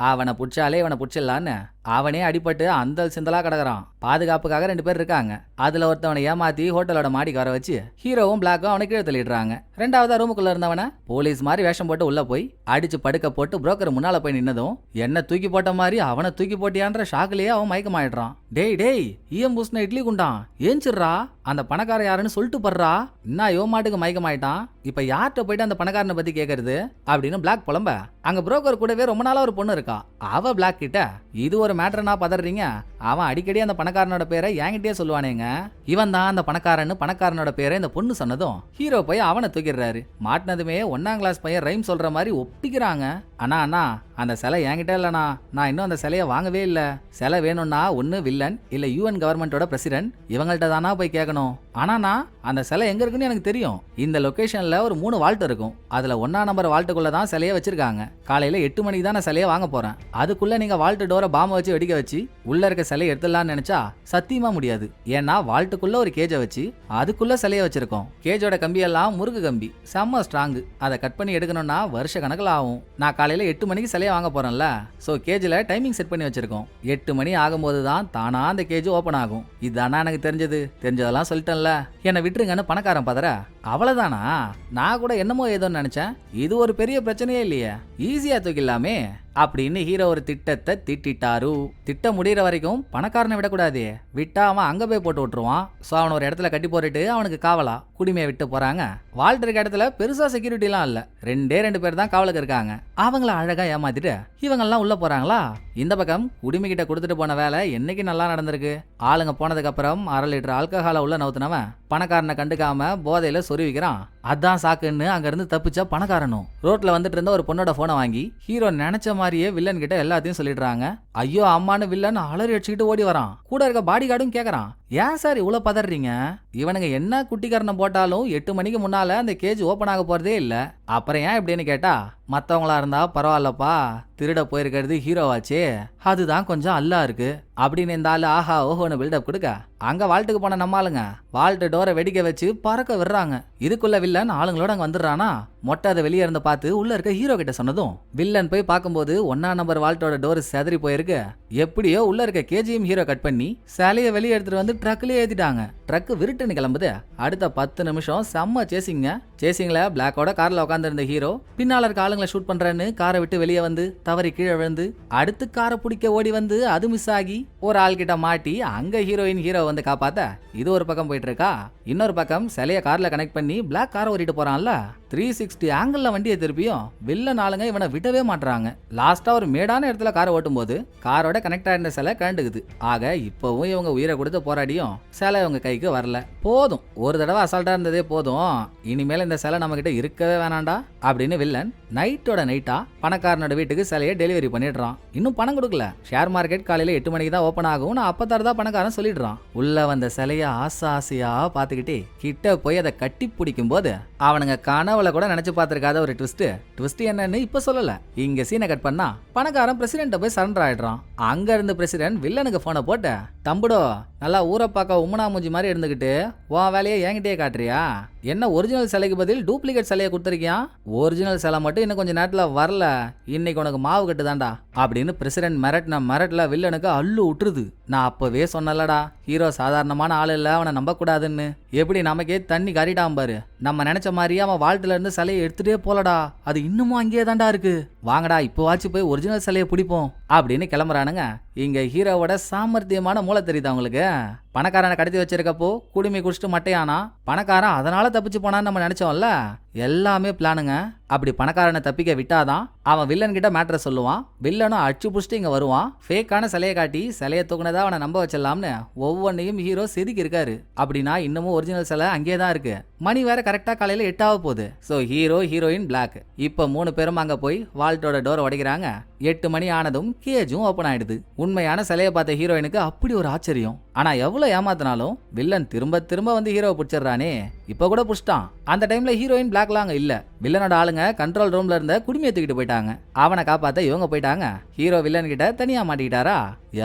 அவனை புடிச்சாலே இவனை புடிச்சிடலான்னு அவனே அடிபட்டு அந்த சிந்தலா கிடக்குறான். பாதுகாப்புக்காக 2 பேர் இருக்காங்க. அதுல ஒருத்தவனை ஏமாத்தி ஹோட்டலோட மாடிக்கு வர வச்சு ஹீரோவும் பிளாக்கும் அவனை கீழே தள்ளிடுறாங்க. ரெண்டாவதா ரூமுக்குள்ள இருந்தவன போலீஸ் மாதிரி வேஷம் போட்டு உள்ள போய் அடிச்சு படுக்க போட்டு புரோக்கர் முன்னால போய் நின்னதும் என்ன தூக்கி போட்ட மாதிரி அவனை தூக்கி போட்டியான்ற ஷாக்லயே அவன் மயக்கமாயிடுறான். டேய் ஈயம் பூசின இட்லி குண்டான் ஏஞ்சிடுறா, அந்த பணக்காரன் யாருன்னு சொல்லிட்டு படுறா. இன்னும் யோமாட்டுக்கு மயக்கமாயிட்டான். இப்ப யார்கிட்ட போயிட்டு அந்த பணக்காரனை பத்தி கேட்கறது அப்படின்னு பிளாக் புலம்ப அங்க புரோக்கர் கூடவே ரொம்ப நாளா ஒரு பொண்ணு இருக்கா. அவ பிளாக் கிட்ட இது ஒரு மேட்டர்னா பதறீங்க, அவன் அடிக்கடி அந்த பணக்காரனோட பேரை என்கிட்டயே சொல்லுவானேங்க, இவன் தான் அந்த பணக்காரனோட பேரை இந்த பொண்ணு சொன்னதும் ஹீரோ போய் அவனை தூக்கிடுறாரு. மாட்டினதுமே 1ஆம் கிளாஸ் பையன் ரைம் சொல்ற மாதிரி ஒப்பிக்கிறாங்க. அண்ணா அந்த சிலை என்கிட்ட இல்லண்ணா, நான் இன்னும் அந்த சிலையை வாங்கவே இல்லை. சிலை வேணும்னா ஒன்னு வில்லன் இல்ல UN கவர்மெண்டோட பிரசிடென்ட் இவங்கள்ட்ட தானா போய் கேட்கணும். ஆனா அந்த சிலை எங்க இருக்குன்னு எனக்கு தெரியும். இந்த லொகேஷன்ல ஒரு 3 வால்ட் இருக்கும். அதுல 1ஆம் நம்பர் வால்ட்டுக்குள்ள தான் சிலையை வச்சிருக்காங்க. காலையில 8 மணிக்கு தான் நான் சிலையை வாங்க போறேன். அதுக்குள்ள நீங்க வால்ட் டோரை பாம்பை வச்சு வெடிக்க வச்சு உள்ள இருக்க சிலையை எடுத்துடலாம்னு நினைச்சா சத்தியமா முடியாது. ஏன்னா வால்ட்டுக்குள்ள ஒரு கேஜை வச்சு அதுக்குள்ள சிலையை வச்சிருக்கோம். கேஜோட கம்பி எல்லாம் முருகு கம்பி, செம்ம ஸ்ட்ராங். அதை கட் பண்ணி எடுக்கணும்னா வருஷ கணக்கில் ஆகும். நான் காலையில 8 மணிக்கு சிலையை வாங்க போறேன்ல, சோ கேஜ்ல டைமிங் செட் பண்ணி வச்சிருக்கோம். 8 மணி ஆகும்போது தான் தானா அந்த கேஜ் ஓபன் ஆகும். இதுதானா எனக்கு தெரிஞ்சதெல்லாம் சொல்லிட்டேன்ல, என்னை விட்டுருங்கன்னு பணக்காரன் பதற. அவ்வளவுதானா? நான் கூட என்னமோ ஏதோன்னு நினைச்சேன். இது ஒரு பெரிய பிரச்சனையே இல்லையே, ஈஸியா தூக்கிடலாமே அப்படின்னு ஹீரோ ஒரு திட்டத்தை திட்டாரு. திட்டம் முடிகிற வரைக்கும் பணக்காரனை விடக்கூடாது, விட்டா அவன் அங்க போய் போட்டு விட்டுருவான். ஸோ அவனை ஒரு இடத்துல கட்டி போட்டுட்டு அவனுக்கு காவலா குடிமையை விட்டு போறாங்க. வால்ட் இருக்க இடத்துல பெருசா செக்யூரிட்டிலாம் இல்ல, 2 பேர் தான் காவலுக்கு இருக்காங்க. அவங்கள அழகா ஏமாத்திட்டு இவங்கெல்லாம் உள்ள போறாங்களா. இந்த பக்கம் குடிமை கிட்ட கொடுத்துட்டு போன வேலை என்னைக்கு நல்லா நடந்திருக்கு. ஆளுங்க போனதுக்கு அப்புறம் 1/2 லிட்டர் ஆல்கஹால உள்ள நவுத்தினவன் பணக்காரனை கண்டுக்காம போதையில சொருவிக்கிறான். அதான் சாக்குன்னு அங்க இருந்து தப்பிச்ச பணக்காரனும் ரோட்ல வந்துட்டு இருந்த ஒரு பொண்ணோட போனை வாங்கி ஹீரோ நினைச்ச மாதிரியே வில்லன் கிட்ட எல்லாத்தையும் சொல்லிடுறாங்க. ஐயோ அம்மானு வில்லன் அலறி அடிச்சுக்கிட்டு ஓடி வரான். கூட இருக்க பாடி கார்டும் கேக்குறான், ஏன் சார் இவ்வளோ பதறீங்க? இவனுங்க என்ன குட்டிக்கரணம் போட்டாலும் 8 மணிக்கு முன்னால அந்த கேஜ் ஓப்பன் ஆக போறதே இல்ல. அப்புறம் ஏன் இப்படின்னு கேட்டா, மற்றவங்களா இருந்தா பரவாயில்லப்பா, திருட போயிருக்கிறது ஹீரோவாச்சே, அதுதான் கொஞ்சம் அல்லா இருக்கு அப்படின்னு இந்த ஆளு ஆஹா ஓஹோன்னு பில்டப் கொடுக்க, அங்க வால்ட்டுக்கு போன நம்ம ஆளுங்க வால்ட்டு டோரை வெடிக்க வச்சு பறக்க விடுறாங்க. இதுக்குள்ள வில்லன் ஆளுங்களோட அங்க வந்துடுறானா, மொட்டை அதை வெளியே இருந்து பார்த்து உள்ள இருக்க ஹீரோ கிட்ட சொன்னதும் வில்லன் போய் பார்க்கும்போது 1ஆம் நம்பர் வால்ட்டோட டோர் செதறி போயிருக்கு. எப்படியோ உள்ள இருக்க கேஜிஎம் ஹீரோ கட் பண்ணி சிலையை வெளியே எடுத்துட்டு வந்து ட்ரக்லயே ஏத்திட்டாங்க. ட்ரக் விருட்டுன்னு கிளம்புது. அடுத்த 10 நிமிஷம் செம்ம சேசிங்ல பிளாக்கோட கார்ல உட்காந்து இருந்த ஹீரோ பின்னால இருக்க ஆளுங்களை ஷூட் பண்றேன்னு காரை விட்டு வெளியே வந்து தவறி கீழே விழுந்து அடுத்து காரை பிடிக்க ஓடி வந்து அது மிஸ் ஆகி ஒரு ஆள் கிட்ட மாட்டி அங்க ஹீரோ வந்து காப்பாத்த இது ஒரு பக்கம் போயிட்டு இருக்கா. இன்னொரு பக்கம் சிலைய கார்ல கனெக்ட் பண்ணி பிளாக் காரை ஓட்டிட்டு போறான்ல, 360 ஆங்கிள் வண்டியை திருப்பியும் வில்லன் ஆளுங்க இவனை விடவே மாட்டுறாங்க. லாஸ்டா ஒரு மேடான இடத்துல காரை ஓட்டும் போது காரோட கனெக்ட் ஆயிருந்த சிலை கண்டுக்குது. ஆக இப்பவும் இவங்க உயிரை கொடுத்து போராடியும் சிலை இவங்க கைக்கு வரல. போதும், ஒரு தடவை அசால்ட்டா இருந்ததே போதும், இனிமேல் இந்த சிலை நம்ம கிட்ட இருக்கவே வேணாண்டா அப்படின்னு வில்லன் நைட்டோட நைட்டா பணக்காரனோட வீட்டுக்கு சிலையை டெலிவரி பண்ணிடுறான். இன்னும் பணம் கொடுக்கல. ஷேர் மார்க்கெட் காலையில 8 மணிக்கு தான் ஓப்பன் ஆகும், நான் அப்பத்தாருதான் பணக்காரன் சொல்லிடுறான். உள்ள வந்த சிலைய ஆசையா பாத்துக்கிட்டே கிட்ட போய் அதை கட்டி பிடிக்கும் போது அவனுங்க கனவுல கூட நினைச்சு பார்த்திருக்காத ஒரு ட்விஸ்ட் என்னன்னு இப்ப சொல்லல. இங்க சீனை கட் பண்ணா பணக்காரன் பிரசிடென்ட்ட போய் சரண்டர் ஆயிடுறான். அங்க இருந்து பிரசிடென்ட் வில்லனுக்கு போனை போட்டு, தம்புடோ நல்லா ஊரை பார்க்க உம்மனா மூஞ்சி மாதிரி இருந்துகிட்டு உன் வேலையை என்கிட்டயே காட்டுறியா? என்ன ஒரிஜினல் சிலைக்கு பதில் டூப்ளிகேட் சிலையை கொடுத்துருக்கியான்? ஒரிஜினல் சிலை மட்டும் இன்னும் கொஞ்சம் நேரத்துல வரல, இன்னைக்கு உனக்கு மாவு கட்டுதான்டா அப்படின்னு பிரசிடென்ட் மிரட்ல வில்லனுக்கு அள்ளு விட்டுருது. நான் அப்பவே சொன்னலடா, ஹீரோ சாதாரணமான ஆள் இல்ல, அவனை நம்ப கூடாதுன்னு. எப்படி நமக்கே தண்ணி கறிட்டான் பாரு. நம்ம நினைச்ச மாதிரியே அவன் வாழ்த்துல இருந்து சிலையை எடுத்துட்டே போலடா, அது இன்னமும் அங்கேயே தான்டா இருக்கு. வாங்கடா இப்போவாச்சும் போய் ஒரிஜினல் சிலையை பிடிப்போம் அப்படின்னு கிளம்புறானுங்க. இங்க ஹீரோவோட சாமர்த்தியமான மூளை தெரியுது அவங்களுக்கு. பணக்காரனை கடத்தி வச்சிருக்கப்போ குடுமி குடிச்சிட்டு மட்டையானா, பணக்காரன் அதனால தப்பிச்சு போனான்னு நம்ம நினைச்சோம்ல, எல்லாமே பிளானுங்க. அப்படி பணக்காரனை தப்பிக்க விட்டாதான் அவன் வில்லன் கிட்ட மேட்டரை சொல்லுவான். வில்லனும் அடிச்சு புடிச்சிட்டு இங்க வருவான். ஃபேக்கான சிலையை காட்டி சிலையை தூக்குனதா அவனை நம்ப வச்சிடலாம்னு ஒவ்வொன்னையும் ஹீரோ செதுக்கி இருக்காரு. அப்படின்னா இன்னமும் ஒரிஜினல் சிலை அங்கேயே தான் இருக்கு. மணி வேற கரெக்டா காலையில 8 ஆக போகுது. ஸோ ஹீரோ ஹீரோயின் பிளாக் இப்ப 3 பேரும் அங்க போய் வால்ட்டோட டோரை உடைக்கிறாங்க. 8 மணி ஆனதும் கேஜும் ஓப்பன் ஆயிடுது. உண்மையான சிலையை பார்த்த ஹீரோயினுக்கு அப்படி ஒரு ஆச்சரியம். ஆனா எவ்வளவு ஏமாத்தினாலும் வில்லன் திரும்ப வந்து ஹீரோவை பிடிச்சிடறானே. இப்ப கூட புடிச்சிட்டான். அந்த டைம்ல ஹீரோயின் பிளாக்லாம் அங்க இல்ல. வில்லனோட ஆளுங்க கண்ட்ரோல் ரூம்ல இருந்த குடுமையை தூக்கிட்டு போயிட்டாங்க. அவனை காப்பாத்த இவங்க போயிட்டாங்க. ஹீரோ வில்லன் கிட்ட தனியா மாட்டிக்கிட்டாரா?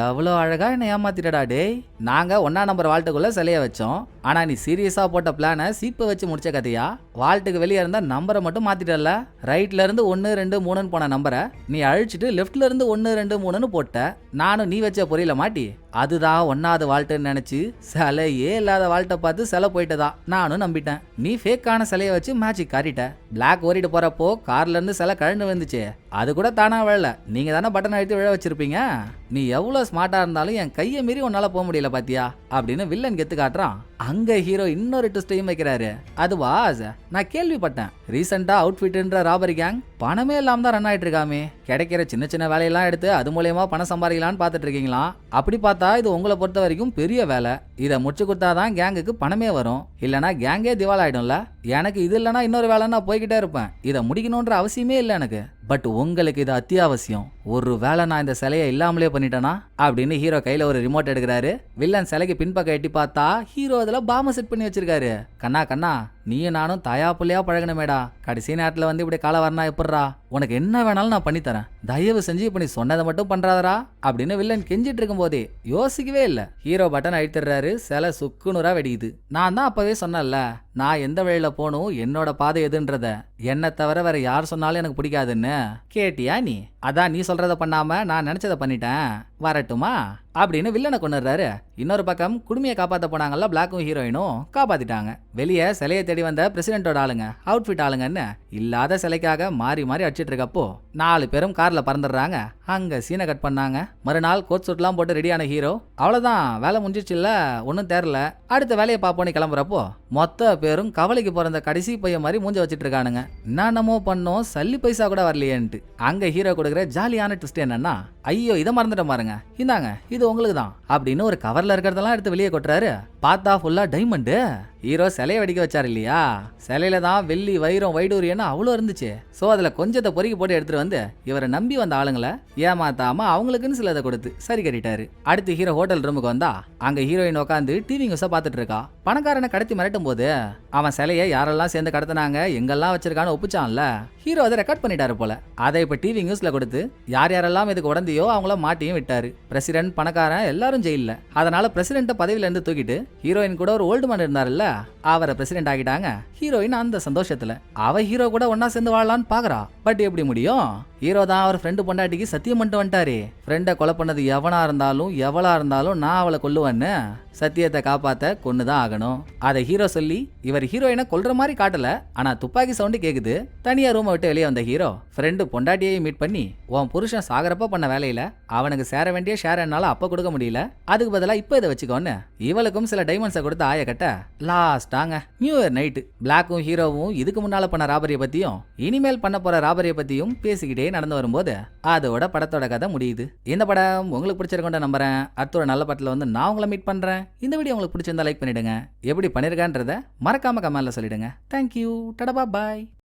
எவ்வளோ அழகா என்ன ஏமாத்திட்டடா டேய். நாங்க 1ஆம் நம்பர் வால்ட்டுக்குள்ள சிலைய வச்சோம், ஆனா நீ சீரியஸா போட்ட பிளான சீப்பை வச்சு முடிச்ச கதையா? வால்ட்டுக்கு வெளியே இருந்தா நம்பரை மட்டும் மாத்திட்டல. ரைட்ல இருந்து 1 2 3 போன நம்பரை நீ அழிச்சிட்டு லெஃப்ட்ல இருந்து 1 2 3 போட்ட. நானும் நீ வச்ச பொரியல மாட்டி அதுதான் 1ஆவது வால்ட்டுன்னு நினைச்சு சிலையே இல்லாத வால்ட்டை பார்த்து சிலை போயிட்டதா நானும் நம்பிட்டேன். நீ ஃபேக்கான சிலையை வச்சு மேஜிக் காட்டிட்ட. பிளாக் ஓடிட்டு போறப்போ கார்ல இருந்து சிலை கழண்டு வந்துச்சு, அது கூட தானா விழல, நீங்க தானே பட்டன் அழுத்தி விழ வச்சிருப்பீங்க. நீ எவ்வளவு ஸ்மார்ட்டா இருந்தாலும் என் கையை மீறி உன்னால போக முடியல பாத்தியா அப்படின்னு வில்லன் கெத்து காட்டுறான். அங்க ஹீரோ இன்னொரு ட்விஸ்டையும் வைக்கிறாரு. அதுவா நான் கேள்விப்பட்டேன், ரீசெண்டா அவுட்ஃபிட்ன்ற ராபரி கேங் பணமே இல்லாம தான் ரன் ஆயிட்டு இருக்காமே. கிடைக்கிற சின்ன வேலையெல்லாம் எடுத்து அது மூலயமா பணம் சம்பாதிக்கலான்னு பாத்துட்டு இருக்கீங்களா? அப்படி பார்த்தா இது உங்களை பொறுத்த வரைக்கும் பெரிய வேலை. இதை முடிச்சு கொடுத்தாதான் கேங்குக்கு பணமே வரும், இல்லனா கேங்கே திவால் ஆயிடும்ல. எனக்கு இது இல்லைன்னா இன்னொரு வேலை நான் போய்கிட்டே இருப்பேன். இதை முடிக்கணும்ன்ற அவசியமே இல்லை எனக்கு. பட் உங்களுக்கு இது அத்தியாவசியம். ஒரு வேலை நான் இந்த சிலையை இல்லாமலே பண்ணிட்டேனா அப்படின்னு ஹீரோ கையில ஒரு ரிமோட் எடுக்கிறாரு. வில்லன் சிலைக்கு பின்பக்கம் எட்டி பார்த்தா ஹீரோ அதுல பாம்பை செட் பண்ணி வச்சிருக்காரு. கண்ணா நீயும் நானும் தாயா புள்ளையா பழகணுமேடா. கடைசி நேரத்துல வந்து இப்படி காலை வரனா எப்படிரா? உனக்கு என்ன வேணாலும் நான் பண்ணித்தரேன், தயவு செஞ்சு இப்ப நீ சொன்னதை மட்டும் பண்றாதரா அப்படின்னு வில்லன் கெஞ்சிட்டு இருக்கும் போதே யோசிக்கவே இல்ல. ஹீரோ பட்டன் அழுத்திடுறாரு. சிலை சுக்குநூறா வெடிக்குது. நான் தான் அப்பவே சொன்னேன்ல, நான் எந்த வழியில போகணும், என்னோட பாதை எதுன்றத. என்ன தவிர வேற யார் சொன்னாலும் எனக்கு பிடிக்காதுன்னு. கேட்டியா நீ? அதான் நீ சொல்றத பண்ணாம நான் நினைச்சதை பண்ணிட்டேன், வரட்டுமா அப்படின்னு வில்லனை கொண்டுறாரு. இன்னொரு பக்கம் குடுமையை காப்பாத்த போனாங்கல்ல பிளாக்கும் ஹீரோயினும் காப்பாத்திட்டாங்க. வெளியே சிலையை தேடி வந்த பிரசிடென்டோட ஆளுங்க அவுட்ஃபிட் ஆளுங்கன்னு இல்லாத சிலைக்காக மாறி அடிச்சிட்டு இருக்கப்போ 4 பேரும் கார்ல பறந்துடுறாங்க. அங்க சீனை கட் பண்ணாங்க. மறுநாள் கோட் சூட்லாம் போட்டு ரெடியான ஹீரோ அவ்வளவுதான் வேலை முடிஞ்சிச்சுல்ல, ஒன்னும் தேரல, அடுத்த வேலையை பாப்போன்னு கிளம்புறப்போ மொத்த பேரும் கவலைக்கு பிறந்த கடைசி பையன் மாதிரி மூஞ்ச வச்சிட்டு இருக்கானுங்க. என்னமோ பண்ணோம், சல்லி பைசா கூட வரலையேன்ட்டு. அங்க ஹீரோ கொடுக்குற ஜாலியான ட்விஸ்ட் என்னன்னா, ஐயோ இதை மறந்துட்டேன் பாருங்க, இந்தாங்க இது உங்களுக்கு தான் அப்படின்னு ஒரு கவர்ல இருக்கிறதெல்லாம் எடுத்து வெளியே கொட்டுறாரு. பார்த்தா ஃபுல்லா டைமண்டு. ஹீரோ சிலையை வெடிக்க வச்சார் இல்லையா, சிலையில தான் வெள்ளி வைரம் வைடூரியன்னு அவ்வளோ இருந்துச்சு. ஸோ அதில் கொஞ்சத்தை பொறுக்கி போட்டு எடுத்துட்டு வந்து இவரை நம்பி வந்த ஆளுங்களை ஏமாத்தாம அவங்களுக்குன்னு சிலதை கொடுத்து சரி கட்டிட்டாரு. அடுத்து ஹீரோ ஹோட்டல் ரூமுக்கு வந்தா அங்க ஹீரோயின் உட்காந்து டிவி நியூஸை பார்த்துட்டு இருக்கா. பணக்காரனை கடத்தி மிரட்டும் போது அவன் சிலையை யாரெல்லாம் சேர்ந்து கடத்தினாங்க எங்கெல்லாம் வச்சிருக்கான்னு ஒப்பிச்சான்ல, ஹீரோ அதை ரெக்கார்ட் பண்ணிட்டாரு போல. அதை இப்ப டிவி நியூஸ்ல கொடுத்து யார் யாரெல்லாம் இதுக்கு உடந்தையோ அவங்கள மாட்டியும் விட்டாரு. பிரசிடென்ட், பணக்காரன் எல்லாரும் ஜெயில. அதனால பிரசிடென்ட்டை பதவியில இருந்து தூக்கிட்டு ஹீரோயின் கூட ஒரு ஓல்டு மேன் இருந்தாருல்ல, அவரை பிரசிடென்ட் ஆகிட்டாங்க. ஹீரோயின் அந்த சந்தோஷத்துல அவ ஹீரோ கூட ஒன்னா சேர்ந்து வாழலான்னு பாக்குறா. பட் எப்படி முடியும்? ஹீரோ தான் அவர் ஃப்ரெண்டு பொண்டாட்டிக்கு சத்தியம் பண்ணிட்டு வந்துட்டாரு. ஃப்ரெண்டை கொலை பண்ணது எவனா இருந்தாலும் எவளா இருந்தாலும் நான் அவளை கொல்லுவேன்னு சத்தியத்தை காப்பாத்த கொன்னுதான் ஆகணும். அதை ஹீரோ சொல்லி இவர் ஹீரோயினை கொல்ற மாதிரி காட்டல. ஆனா துப்பாக்கி சவுண்டு கேக்குது. தனியா ரூமை விட்டு வெளியே வந்த ஹீரோ ஃப்ரெண்டு பொண்டாட்டியை மீட் பண்ணி, உன் புருஷன் சாகரப்ப பண்ண வேலையில அவனுக்கு சேர வேண்டிய ஷேர் என்னால அப்ப கொடுக்க முடியல, அதுக்கு பதிலா இப்ப இதை வச்சுக்கோன்னு இவளுக்கும் சில டைமண்ட்ஸை கொடுத்து ஆய கட்ட லாஸ்டாங்க நியூ இயர் நைட்டு பிளாக்கும் ஹீரோவும் இதுக்கு முன்னால பண்ண ராபரியை பத்தியும் இனிமேல் பண்ண போற ராபரியை பத்தியும் பேசிக்கிட்டே நடந்து வரும்போது அதோட படத்தோட கதை முடியுது. இந்த படம் உங்களுக்கு பிடிச்சிருக்கோன்னு நம்புறேன். அடுத்த ஒரு நல்ல படத்துல வந்து நான் உங்களை மீட் பண்றேன். இந்த வீடியோ உங்களுக்கு பிடிச்சிருந்தா லைக் பண்ணிடுங்க. எப்படி பண்ணிருக்கான்றத மறக்காம கமெண்ட்ல சொல்லிடுங்க. தேங்க்யூ. டடா பாய்.